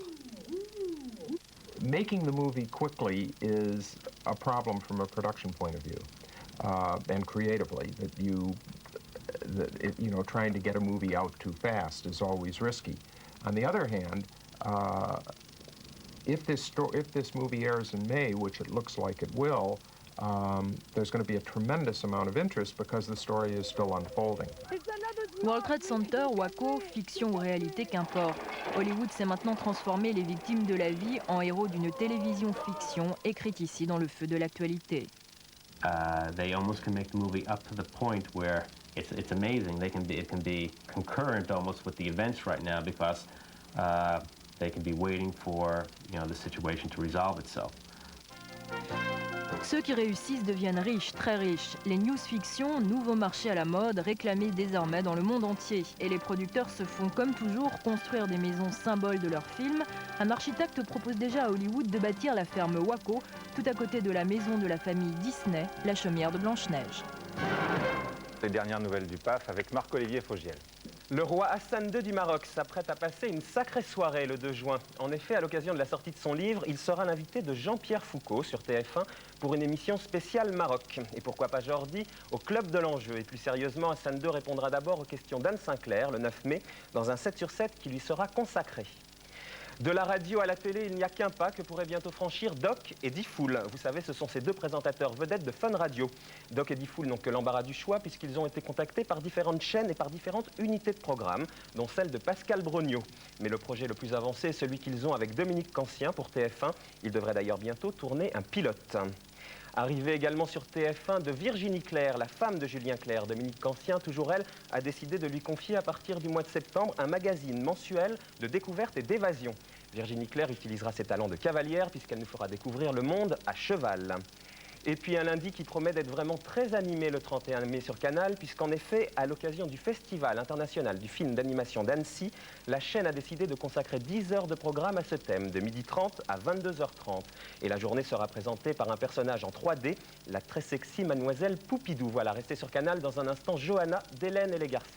Making the movie quickly is a problem from a production point of view, and creatively. Trying to get a movie out too fast is always risky. On the other hand, if this movie airs in May, which it looks like it will, there's going to be a tremendous amount of interest because the story is still unfolding. World Trade Center, Waco, fiction ou réalité, qu'importe. Hollywood sait maintenant transformer les victimes de la vie en héros d'une télévision fiction écrite ici dans le feu de l'actualité. They almost can make the movie up to the point where it's amazing. It can be concurrent almost with the events right now because they can be waiting for the situation to resolve itself. Ceux qui réussissent deviennent riches, très riches. Les news-fiction, nouveau marché à la mode, réclamés désormais dans le monde entier. Et les producteurs se font comme toujours construire des maisons symboles de leurs films. Un architecte propose déjà à Hollywood de bâtir la ferme Waco, tout à côté de la maison de la famille Disney, la chaumière de Blanche-Neige. Les dernières nouvelles du PAF avec Marc-Olivier Fogiel. Le roi Hassan II du Maroc s'apprête à passer une sacrée soirée le 2 juin. En effet, à l'occasion de la sortie de son livre, il sera l'invité de Jean-Pierre Foucault sur TF1 pour une émission spéciale Maroc. Et pourquoi pas Jordi au Club de l'Enjeu. Et plus sérieusement, Hassan II répondra d'abord aux questions d'Anne Sinclair le 9 mai dans un 7 sur 7 qui lui sera consacré. De la radio à la télé, il n'y a qu'un pas que pourraient bientôt franchir Doc et Diffoul. Vous savez, ce sont ces deux présentateurs vedettes de Fun Radio. Doc et Diffoul n'ont que l'embarras du choix puisqu'ils ont été contactés par différentes chaînes et par différentes unités de programme, dont celle de Pascal Brognaud. Mais le projet le plus avancé est celui qu'ils ont avec Dominique Cancien pour TF1. Il devrait d'ailleurs bientôt tourner un pilote. Arrivée également sur TF1 de Virginie Clerc, la femme de Julien Clerc, Dominique Cancien, toujours elle, a décidé de lui confier à partir du mois de septembre un magazine mensuel de découverte et d'évasion. Virginie Clerc utilisera ses talents de cavalière puisqu'elle nous fera découvrir le monde à cheval. Et puis un lundi qui promet d'être vraiment très animé le 31 mai sur Canal, puisqu'en effet, à l'occasion du Festival international du film d'animation d'Annecy, la chaîne a décidé de consacrer 10 heures de programme à ce thème, de 12h30 à 22h30. Et la journée sera présentée par un personnage en 3D, la très sexy mademoiselle Poupidou. Voilà, restez sur Canal dans un instant, Johanna, d'Hélène et les garçons.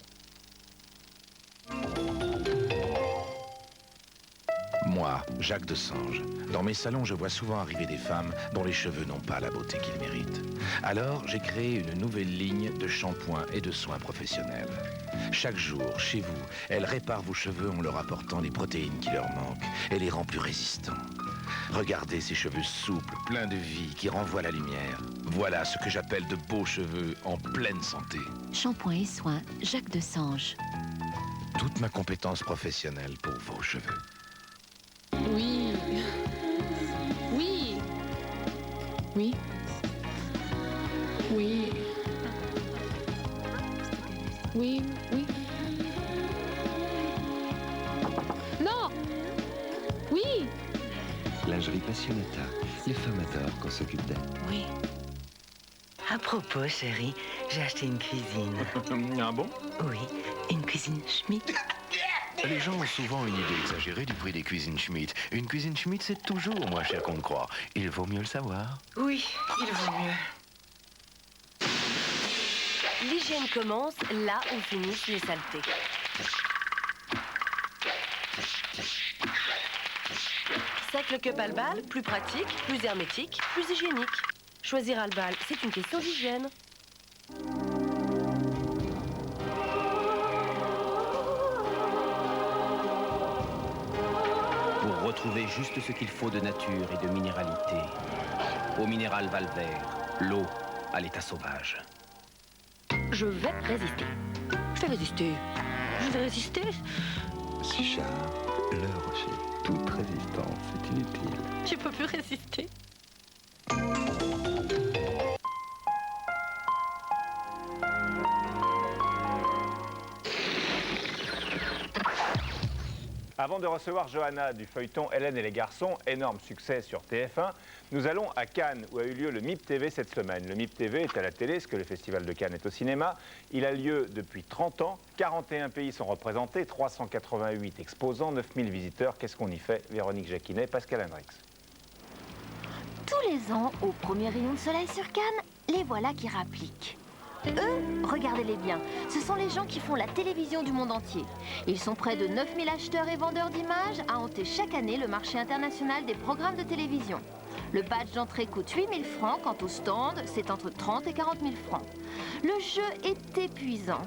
Moi, Jacques Desange, dans mes salons, je vois souvent arriver des femmes dont les cheveux n'ont pas la beauté qu'ils méritent. Alors, j'ai créé une nouvelle ligne de shampoings et de soins professionnels. Chaque jour, chez vous, elles réparent vos cheveux en leur apportant les protéines qui leur manquent et les rend plus résistants. Regardez ces cheveux souples, pleins de vie, qui renvoient la lumière. Voilà ce que j'appelle de beaux cheveux en pleine santé. Shampoing et soins, Jacques Desange. Toute ma compétence professionnelle pour vos cheveux. Oui. Oui. Oui. Oui. Oui, oui. Non. Oui. Lingerie Passionata, les femmes adorent qu'on s'occupe d'elles. Oui. À propos, chérie, j'ai acheté une cuisine. Ah bon? Oui, une cuisine Schmitt. Les gens ont souvent une idée exagérée du prix des cuisines Schmitt. Une cuisine Schmitt, c'est toujours moins cher qu'on ne croit. Il vaut mieux le savoir. Oui, il vaut mieux. L'hygiène commence là où finissent les saletés. Sec le cup Albal, plus pratique, plus hermétique, plus hygiénique. Choisir Albal, c'est une question d'hygiène. Pour retrouver juste ce qu'il faut de nature et de minéralité. Au minéral Valvert, l'eau à l'état sauvage. Je vais résister. Je vais résister. Je vais résister. Suchard, le rocher. Toute résistance est inutile. Je peux plus résister. Avant de recevoir Johanna du feuilleton Hélène et les garçons, énorme succès sur TF1, nous allons à Cannes où a eu lieu le MIP TV cette semaine. Le MIP TV est à la télé, ce que le Festival de Cannes est au cinéma. Il a lieu depuis 30 ans, 41 pays sont représentés, 388 exposants, 9000 visiteurs. Qu'est-ce qu'on y fait? Véronique Jacquinet, Pascal Hendricks. Tous les ans, au premier rayon de soleil sur Cannes, les voilà qui rappliquent. Eux, regardez-les bien, ce sont les gens qui font la télévision du monde entier. Ils sont près de 9000 acheteurs et vendeurs d'images à hanter chaque année le marché international des programmes de télévision. Le badge d'entrée coûte 8000 francs, quant au stand, c'est entre 30 et 40 000 francs. Le jeu est épuisant.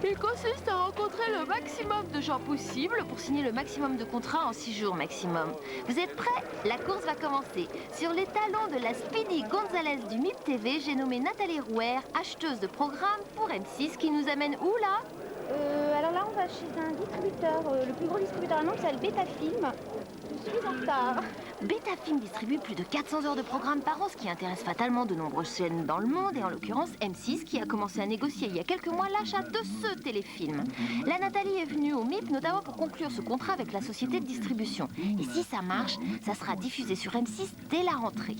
Il consiste à rencontrer le maximum de gens possible pour signer le maximum de contrats en 6 jours maximum. Vous êtes prêts? La course va commencer. Sur les talons de la Speedy Gonzalez du MIP TV, j'ai nommé Nathalie Rouer, acheteuse de programmes pour M6, qui nous amène où là? Alors là, on va chez un distributeur, le plus gros distributeur allemand qui s'appelle Betafilm. Je suis en retard. Betafilm distribue plus de 400 heures de programmes par an, ce qui intéresse fatalement de nombreuses chaînes dans le monde, et en l'occurrence M6 qui a commencé à négocier il y a quelques mois l'achat de ce téléfilm. La Nathalie est venue au MIP notamment pour conclure ce contrat avec la société de distribution. Et si ça marche, ça sera diffusé sur M6 dès la rentrée.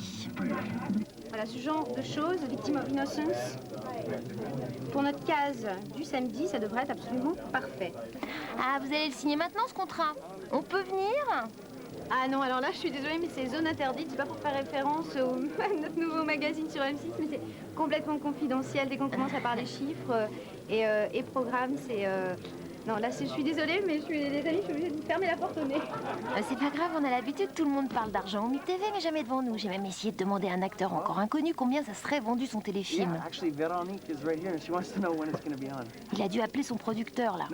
Voilà, ce genre de choses, Victim of Innocence, pour notre case du samedi, ça devrait être absolument parfait. Ah, vous allez le signer maintenant ce contrat? On peut venir? Ah non, alors là, je suis désolée, mais c'est zone interdite. C'est pas pour faire référence à notre nouveau magazine sur M6, mais c'est complètement confidentiel. Dès qu'on commence à parler chiffres et programmes, c'est... Non, là, je suis désolée, mais je suis obligée de fermer la porte au nez. C'est pas grave, on a l'habitude, tout le monde parle d'argent au MIP TV, mais jamais devant nous. J'ai même essayé de demander à un acteur encore inconnu combien ça serait vendu son téléfilm. Il a dû appeler son producteur, là.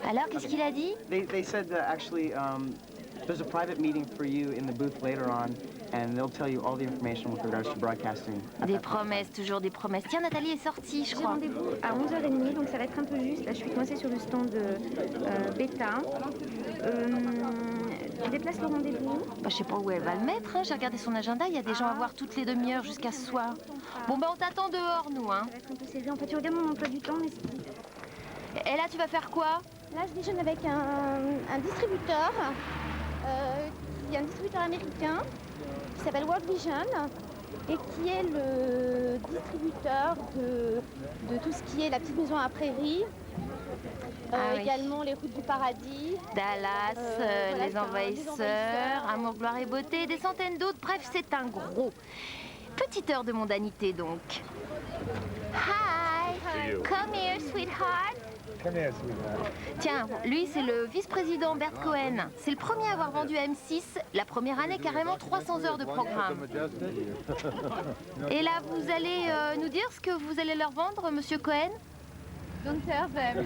Alors, qu'est-ce qu'il a dit? They said that actually there's a private meeting for you in the booth later on, and they'll tell you all the information with regards to broadcasting. Des promesses, toujours des promesses. Tiens, Nathalie est sortie, je crois. J'ai rendez-vous à 11h30, donc ça va être un peu juste. Là, je suis coincée sur le stand Beta. Tu déplaces le rendez-vous? Bah, je sais pas où elle va le mettre, hein. J'ai regardé son agenda, il y a des gens à voir toutes les demi-heures jusqu'à ce soir. Bon, bah, on t'attend dehors, nous, hein. Ça va être un peu serré. En fait, tu regardes mon emploi du temps, mais c'est... Et là, tu vas faire quoi? Là, je déjeune avec un distributeur, qui est un distributeur américain, qui s'appelle World Vision, et qui est le distributeur de tout ce qui est La Petite Maison à Prairie, également Les Routes du Paradis, Dallas, voilà, Les Envahisseurs, Amour, Gloire et Beauté, des centaines d'autres. Bref, c'est un gros. Petite heure de mondanité, donc. Hi, come here, sweetheart. Tiens, lui, c'est le vice-président Bert Cohen. C'est le premier à avoir vendu à M6, la première année, carrément 300 heures de programme. Et là, vous allez nous dire ce que vous allez leur vendre, monsieur Cohen? Don't tell them,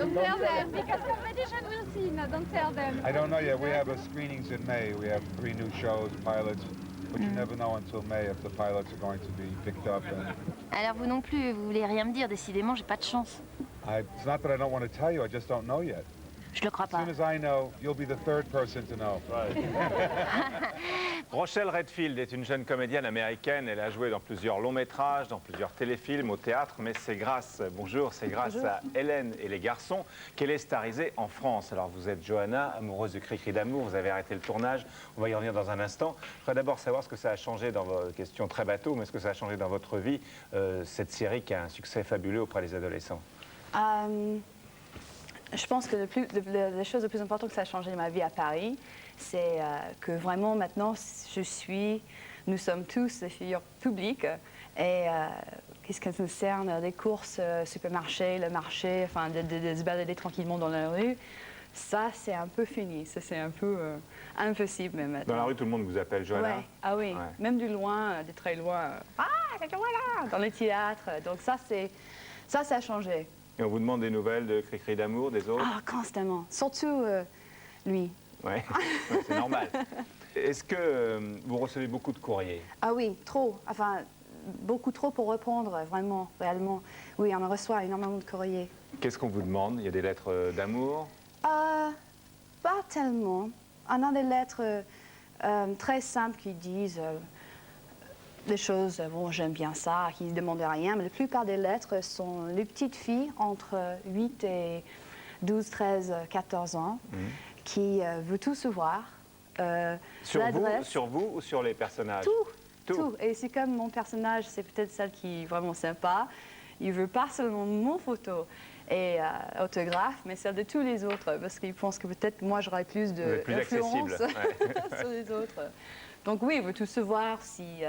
because competition will see, no, don't tell them. I don't know yet. We have screenings in May. We have 3 new shows, pilots, but you never know until May if the pilots are going to be picked up. Alors vous non plus, vous voulez rien me dire, décidément, j'ai pas de chance. It's not that I don't want to tell you, I just don't know yet. Je le crois pas. As soon as I know, you'll be the third person to know. Rochelle Redfield est une jeune comédienne américaine. Elle a joué dans plusieurs longs métrages, dans plusieurs téléfilms, au théâtre, mais c'est grâce à Hélène et les garçons qu'elle est starisée en France. Alors vous êtes Johanna, amoureuse de Cri-Cri d'amour, vous avez arrêté le tournage, on va y revenir dans un instant. Je voudrais d'abord savoir ce que ça a changé dans vos questions très bateau, mais ce que ça a changé dans votre vie, cette série qui a un succès fabuleux auprès des adolescents. Je pense que la chose la plus importante que ça a changé ma vie à Paris, c'est que vraiment maintenant, nous sommes tous des figures publiques. Et qu'est-ce qui nous concerne des courses, supermarchés, le marché, enfin de se balader tranquillement dans la rue, ça c'est un peu fini, ça c'est un peu impossible même maintenant. Dans la rue, tout le monde vous appelle Johanna? Ouais. Ah oui, même du loin, de très loin. Ah, c'est Johanna! Dans les théâtres, donc ça a changé. Et on vous demande des nouvelles de Cri-Cri d'amour, des autres? Ah, constamment. Surtout lui. Ouais, c'est normal. Est-ce que vous recevez beaucoup de courriers? Ah oui, trop. Enfin, beaucoup trop pour répondre, vraiment, réellement. Oui, on reçoit énormément de courriers. Qu'est-ce qu'on vous demande? Il y a des lettres d'amour? Pas tellement. On a des lettres très simples qui disent... des choses, bon, j'aime bien ça, qui ne demandent rien, mais la plupart des lettres sont les petites filles entre 8 et 12, 13, 14 ans, qui veut tout savoir. Sur vous ou sur les personnages? Tout. Et c'est comme mon personnage, c'est peut-être celle qui est vraiment sympa. Il veut pas seulement mon photo et autographe, mais celle de tous les autres, parce qu'il pense que peut-être moi j'aurais plus d'influence sur les autres. Donc oui, il veut tout savoir si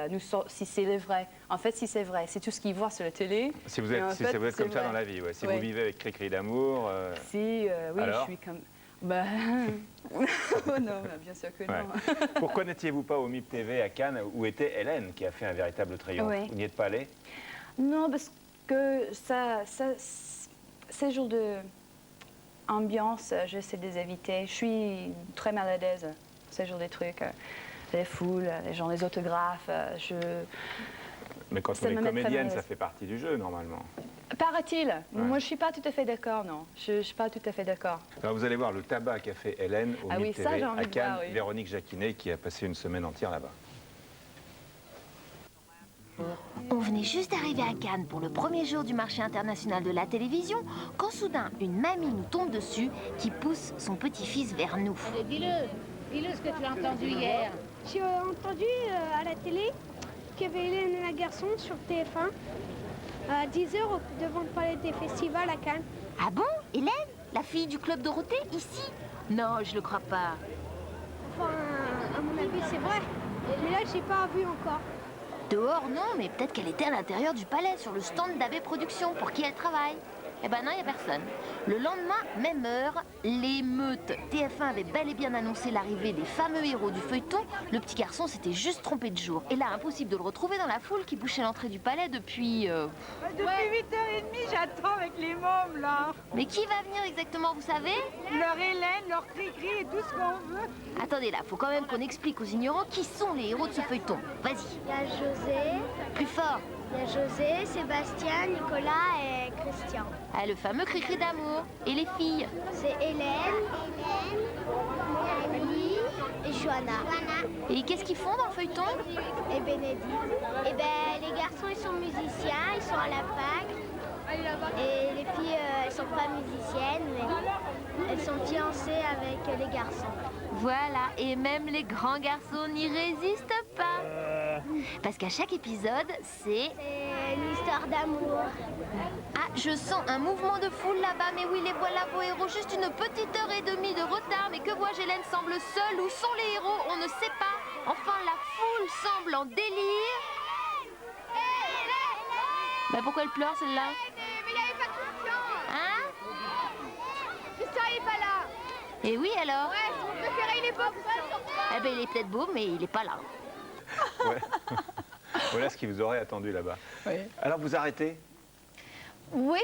c'est vrai. En fait, si c'est vrai, c'est tout ce qu'il voit sur la télé. Si vous êtes comme ça dans la vie, si vous vivez avec Cricri d'amour. Oui, je suis comme. Bah, non, bien sûr que non. Pourquoi n'étiez-vous pas au MIP TV à Cannes, où était Hélène, qui a fait un véritable triomphe? Vous n'y êtes pas allé? Non, parce que ces jours d'ambiance, j'essaie de les éviter. Je suis très mal à l'aise, ces jours des trucs. Les foules, les gens, les autographes. Mais quand on est comédienne, ça fait partie du jeu, normalement. Paraît-il. Moi, je ne suis pas tout à fait d'accord, non. Je ne suis pas tout à fait d'accord. Alors, vous allez voir le tabac qu'a fait Hélène au MIP TV à Cannes, Véronique Jacquinet, qui a passé une semaine entière là-bas. On venait juste d'arriver à Cannes pour le premier jour du marché international de la télévision, quand soudain, une mamie nous tombe dessus qui pousse son petit-fils vers nous. Dis-le ce que tu as entendu hier. J'ai entendu à la télé qu'il y avait Hélène et la garçon sur TF1 à 10h devant le palais des festivals à Cannes. Ah bon? Hélène? La fille du club Dorothée, ici? Non, je le crois pas. Enfin, à mon avis, c'est vrai. Mais là, j'ai pas vu encore. Dehors, non, mais peut-être qu'elle était à l'intérieur du palais, sur le stand d'AB Productions, pour qui elle travaille. Eh ben non, il n'y a personne. Le lendemain, même heure, l'émeute. TF1 avait bel et bien annoncé l'arrivée des fameux héros du feuilleton. Le petit garçon s'était juste trompé de jour. Et là, impossible de le retrouver dans la foule qui bouchait l'entrée du palais depuis... Depuis 8h30, j'attends avec les mômes, là. Mais qui va venir exactement, vous savez? Leur Hélène, leur Cricri et tout ce qu'on veut. Attendez, là, faut quand même qu'on explique aux ignorants qui sont les héros de ce feuilleton. Vas-y. Il y a José. Plus fort. Il y a José, Sébastien, Nicolas et Christian. Ah, le fameux Cricri d'amour. Et les filles? C'est Hélène, Mélanie et Johanna. Et qu'est-ce qu'ils font dans le feuilleton? Et Bénédicte. Et ben, les garçons, ils sont musiciens, ils sont à la fac. Et les filles, elles sont pas musiciennes, mais elles sont fiancées avec les garçons. Voilà, et même les grands garçons n'y résistent pas. Parce qu'à chaque épisode, c'est une histoire d'amour. Ah, je sens un mouvement de foule là-bas, mais oui, les voilà vos héros, juste une petite heure et demie de retard. Mais que vois-je, Hélène semble seule, où sont les héros? On ne sait pas. Enfin, la foule semble en délire. Bah pourquoi elle pleure, celle-là? Mais il n'y avait pas de confiance. Hein? Christian, il est pas là. Et oui, alors? Ouais, son préféré, il est beau. Eh ben, il est peut-être beau, mais il n'est pas là. Ouais. Voilà ce qui vous aurait attendu là-bas. Oui. Alors, vous arrêtez? Oui.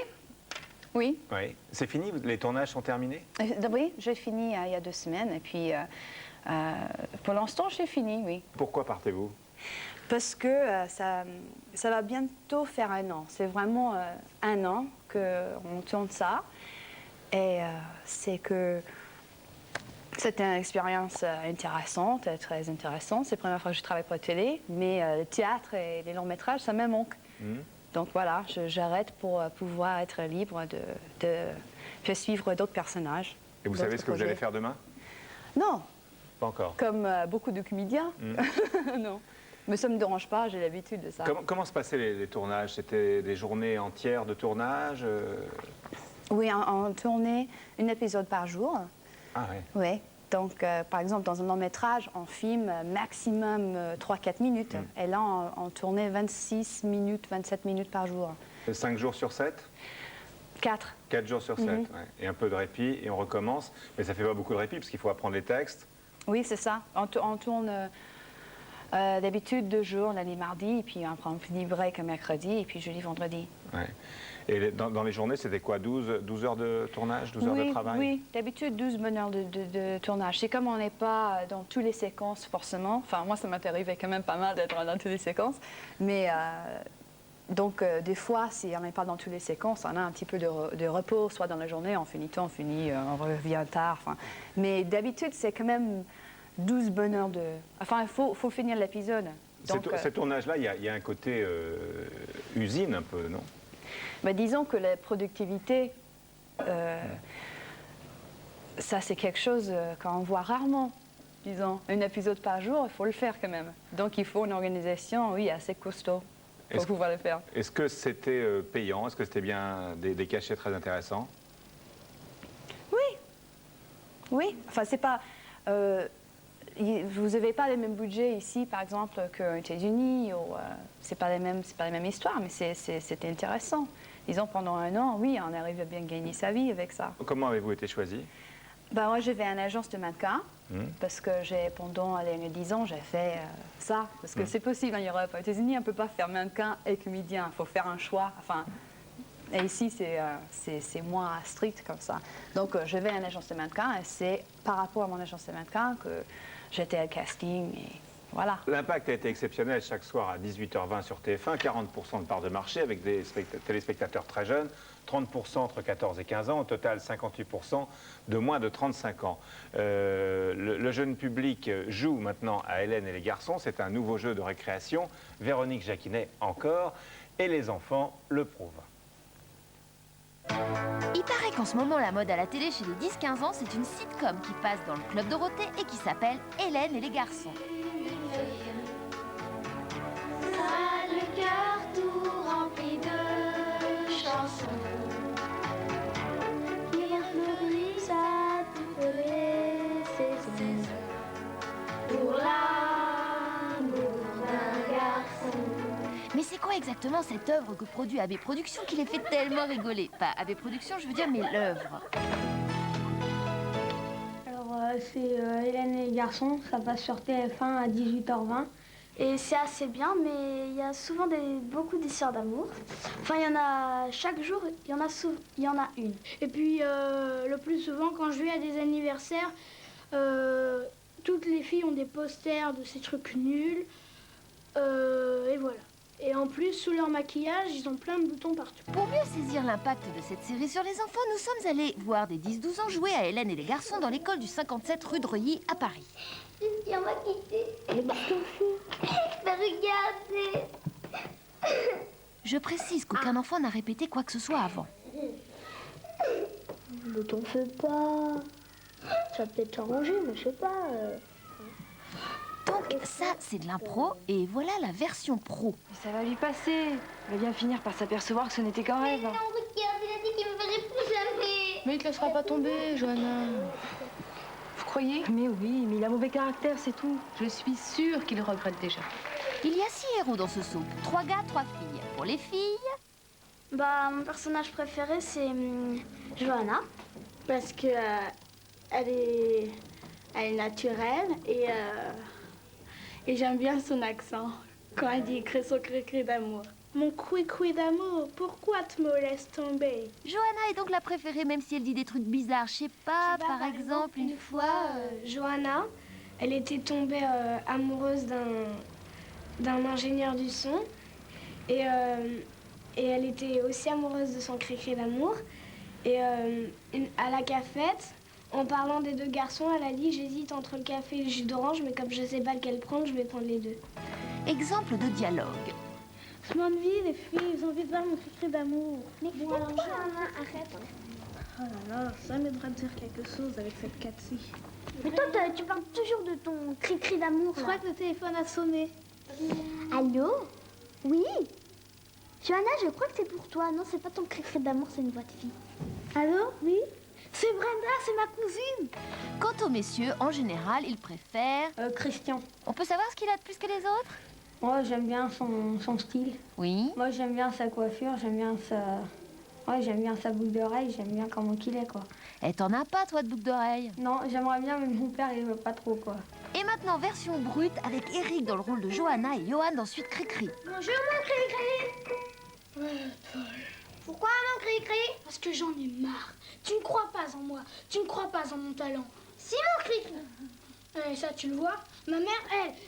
Oui. Oui. C'est fini? Les tournages sont terminés? Oui, j'ai fini il y a 2 semaines. Et puis, pour l'instant, j'ai fini, oui. Pourquoi partez-vous? Parce que ça va bientôt faire 1 an. C'est vraiment 1 an qu'on tourne ça. Et c'est que c'était une expérience intéressante, très intéressante. C'est la première fois que je travaille pour la télé, mais le théâtre et les longs métrages, ça me manque. Donc voilà, j'arrête pour pouvoir être libre de suivre d'autres personnages. Et vous savez ce que vous allez faire demain? Non. Pas encore. Comme beaucoup de comédiens. Non. Mais ça ne me dérange pas, j'ai l'habitude de ça. Comment se passaient les tournages? C'était des journées entières de tournage? Oui, on tournait un épisode par jour. Ah oui. Oui. Donc, par exemple, dans un long métrage, on filme maximum 3-4 minutes. Et là, on tournait 26 minutes, 27 minutes par jour. 5 jours sur 7? 4. 4 jours sur 7, ouais. Et un peu de répit, et on recommence. Mais ça fait pas beaucoup de répit, parce qu'il faut apprendre les textes. Oui, c'est ça. On tourne d'habitude 2 jours, lundi, mardi, et puis on prend un petit break mercredi, et puis jeudi, vendredi. Ouais. Et dans les journées, c'était quoi, 12 heures de tournage, 12 heures de travail? Oui, d'habitude 12 bonnes heures de tournage. C'est comme on n'est pas dans toutes les séquences, forcément. Enfin, moi, ça m'est arrivé quand même pas mal d'être dans toutes les séquences. Mais donc, des fois, si on n'est pas dans toutes les séquences, on a un petit peu de repos, soit dans la journée, on finit tôt, on revient tard. Enfin. Mais d'habitude, c'est quand même 12 bonnes heures de... Enfin, il faut finir l'épisode. Ces tournages-là, il y a un côté usine un peu, non? Disons que la productivité ça, c'est quelque chose qu'on voit rarement. Disons, un épisode par jour, il faut le faire quand même. Donc, il faut une organisation, oui, assez costaud pour pouvoir le faire. Est-ce que c'était payant? Est-ce que c'était bien des cachets très intéressants? Oui. Oui. Enfin, c'est pas... vous n'avez pas le même budget ici, par exemple, qu'aux États-Unis. C'est pas les mêmes histoires, mais c'était intéressant. Disons, pendant un an, oui, on arrive à bien gagner sa vie avec ça. Comment avez-vous été choisi? Ben, moi, j'avais une agence de mannequins, parce que pendant les 10 ans, j'ai fait ça. Parce que c'est possible en Europe. Aux États-Unis, on ne peut pas faire mannequin et comédien. Il faut faire un choix. Enfin, et ici, c'est moins strict comme ça. Donc, j'avais une agence de mannequins, et c'est par rapport à mon agence de mannequins que j'étais à casting. Et voilà. L'impact a été exceptionnel chaque soir à 18h20 sur TF1, 40% de part de marché avec des téléspectateurs très jeunes, 30% entre 14 et 15 ans, au total 58% de moins de 35 ans. Le jeune public joue maintenant à Hélène et les garçons, c'est un nouveau jeu de récréation, Véronique Jacquinet encore, et les enfants le prouvent. Il paraît qu'en ce moment, la mode à la télé chez les 10-15 ans, c'est une sitcom qui passe dans le Club Dorothée et qui s'appelle Hélène et les garçons. Ça, le cœur tout rempli de chansons. Qui refleurit à toutes les saisons. Pour l'amour d'un garçon. Mais c'est quoi exactement cette œuvre que produit AB Productions qui les fait tellement rigoler? Pas AB Productions, je veux dire, mais l'œuvre. Alors, c'est Hélène et les garçons, ça passe sur TF1 à 18h20. Et c'est assez bien, mais il y a souvent beaucoup d'histoires d'amour. Enfin, il y en a chaque jour, il y en a une. Et puis, le plus souvent, quand je vais à des anniversaires, toutes les filles ont des posters de ces trucs nuls. Et voilà. Et en plus, sous leur maquillage, ils ont plein de boutons partout. Pour mieux saisir l'impact de cette série sur les enfants, nous sommes allés voir des 10-12 ans jouer à Hélène et les garçons dans l'école du 57 rue de Reuilly à Paris. On m'a quitté. Regardez. Je précise qu'aucun enfant n'a répété quoi que ce soit avant. Ne t'en fais pas. Ça va peut-être s'arranger, mais je sais pas. Donc ça, c'est de l'impro, et voilà la version pro. Ça va lui passer. Il va bien finir par s'apercevoir que ce n'était qu'un rêve. Non, regarde, il a dit qu'il me verrait plus jamais. Mais il te laissera pas tomber, Johanna. Vous croyez? Mais oui, mais il a mauvais caractère, c'est tout. Je suis sûre qu'il regrette déjà. Il y a 6 héros dans ce soap. 3 gars, 3 filles. Pour les filles... Bah, mon personnage préféré, c'est Johanna. Parce que elle est naturelle et j'aime bien son accent quand elle dit écrire son cri-cri d'amour. Mon cri-cri d'amour, pourquoi tu me laisses tomber? Johanna est donc la préférée, même si elle dit des trucs bizarres. Je sais pas, par exemple, une fois... Johanna, elle était tombée amoureuse d'un ingénieur du son et elle était aussi amoureuse de son cri-cri d'amour. Et à la cafette, en parlant des deux garçons, elle a dit « J'hésite entre le café et le jus d'orange, mais comme je sais pas lequel prendre, je vais prendre les deux. » Exemple de dialogue. Je m'ennuie, les filles, ils ont envie de voir mon cri d'amour. Mais bon, alors, arrête. Oh là là, ça m'aidera de dire quelque chose avec cette Cathy. Mais toi, tu parles toujours de ton cri-cri d'amour. Je crois que le téléphone a sonné. Allô? Oui? Johanna, je crois que c'est pour toi. Non, c'est pas ton cri-cri d'amour, c'est une voix de fille. Allô? Oui? C'est Brenda, c'est ma cousine. Quant aux messieurs, en général, ils préfèrent... Christian. On peut savoir ce qu'il a de plus que les autres? Moi, j'aime bien son style. Oui. Moi, j'aime bien sa coiffure, j'aime bien sa boucle d'oreille, j'aime bien comment qu'il est, quoi. Et t'en as pas, toi, de boucle d'oreille? Non, j'aimerais bien, mais mon père, il veut pas trop, quoi. Et maintenant, version brute, avec Eric dans le rôle de Johanna et Johan dans Suite Cri-Cri. Bonjour, mon cri-cri. Pourquoi mon cri-cri? Parce que j'en ai marre. Tu ne crois pas en moi, tu ne crois pas en mon talent. Si, mon cri-cri. Et ça, tu le vois? Ma mère,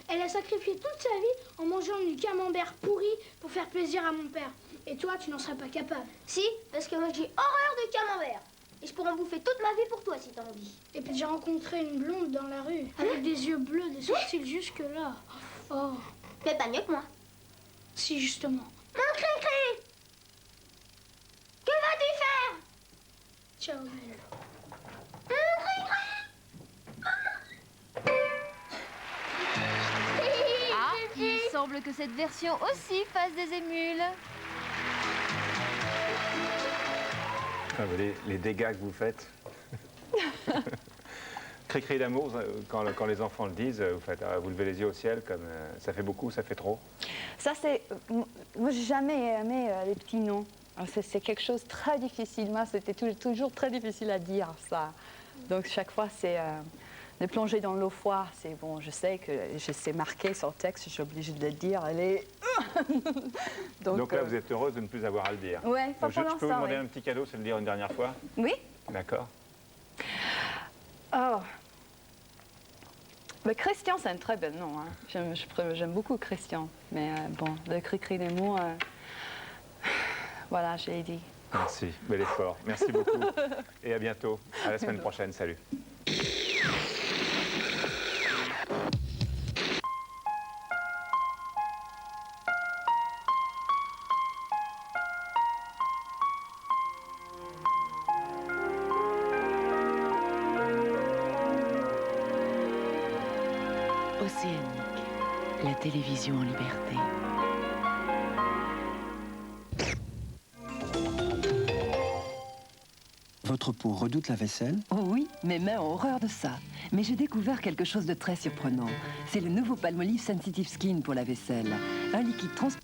elle a sacrifié toute sa vie en mangeant du camembert pourri pour faire plaisir à mon père. Et toi, tu n'en serais pas capable. Si, parce que moi, j'ai horreur de camembert. Et je pourrais en bouffer toute ma vie pour toi, si t'as envie. Et puis j'ai rencontré une blonde dans la rue, avec des yeux bleus, des sourcils jusque-là. Oh. Mais pas mieux que moi. Si, justement. Mon cri-cri! Que vas-tu faire? Ciao, belle. Mon cri-cri! semble que cette version aussi fasse des émules. Ah, les dégâts que vous faites. Cri-cri d'amour, quand les enfants le disent, vous levez les yeux au ciel, comme ça fait beaucoup, ça fait trop. Ça, c'est... Moi, j'ai jamais aimé les petits noms. C'est quelque chose de très difficile. Moi, c'était toujours très difficile à dire, ça. Donc, chaque fois, c'est... de plonger dans l'eau froide, c'est bon, je sais que c'est marqué sur le texte, je suis obligée de le dire. Donc là, vous êtes heureuse de ne plus avoir à le dire. Oui, pas pour l'instant. Je peux vous demander un petit cadeau, c'est de le dire une dernière fois? Oui. D'accord. Oh. Mais Christian, c'est un très bel nom. Hein. J'aime beaucoup Christian. Mais bon, le cri-cri des mots, voilà, j'ai dit. Merci, bel effort. Merci beaucoup. Et à bientôt. À la semaine prochaine. Salut. Océanique, la télévision en liberté. Votre peau redoute la vaisselle? Oh oui, mes mains ont horreur de ça. Mais j'ai découvert quelque chose de très surprenant. C'est le nouveau Palmolive Sensitive Skin pour la vaisselle. Un liquide transparent.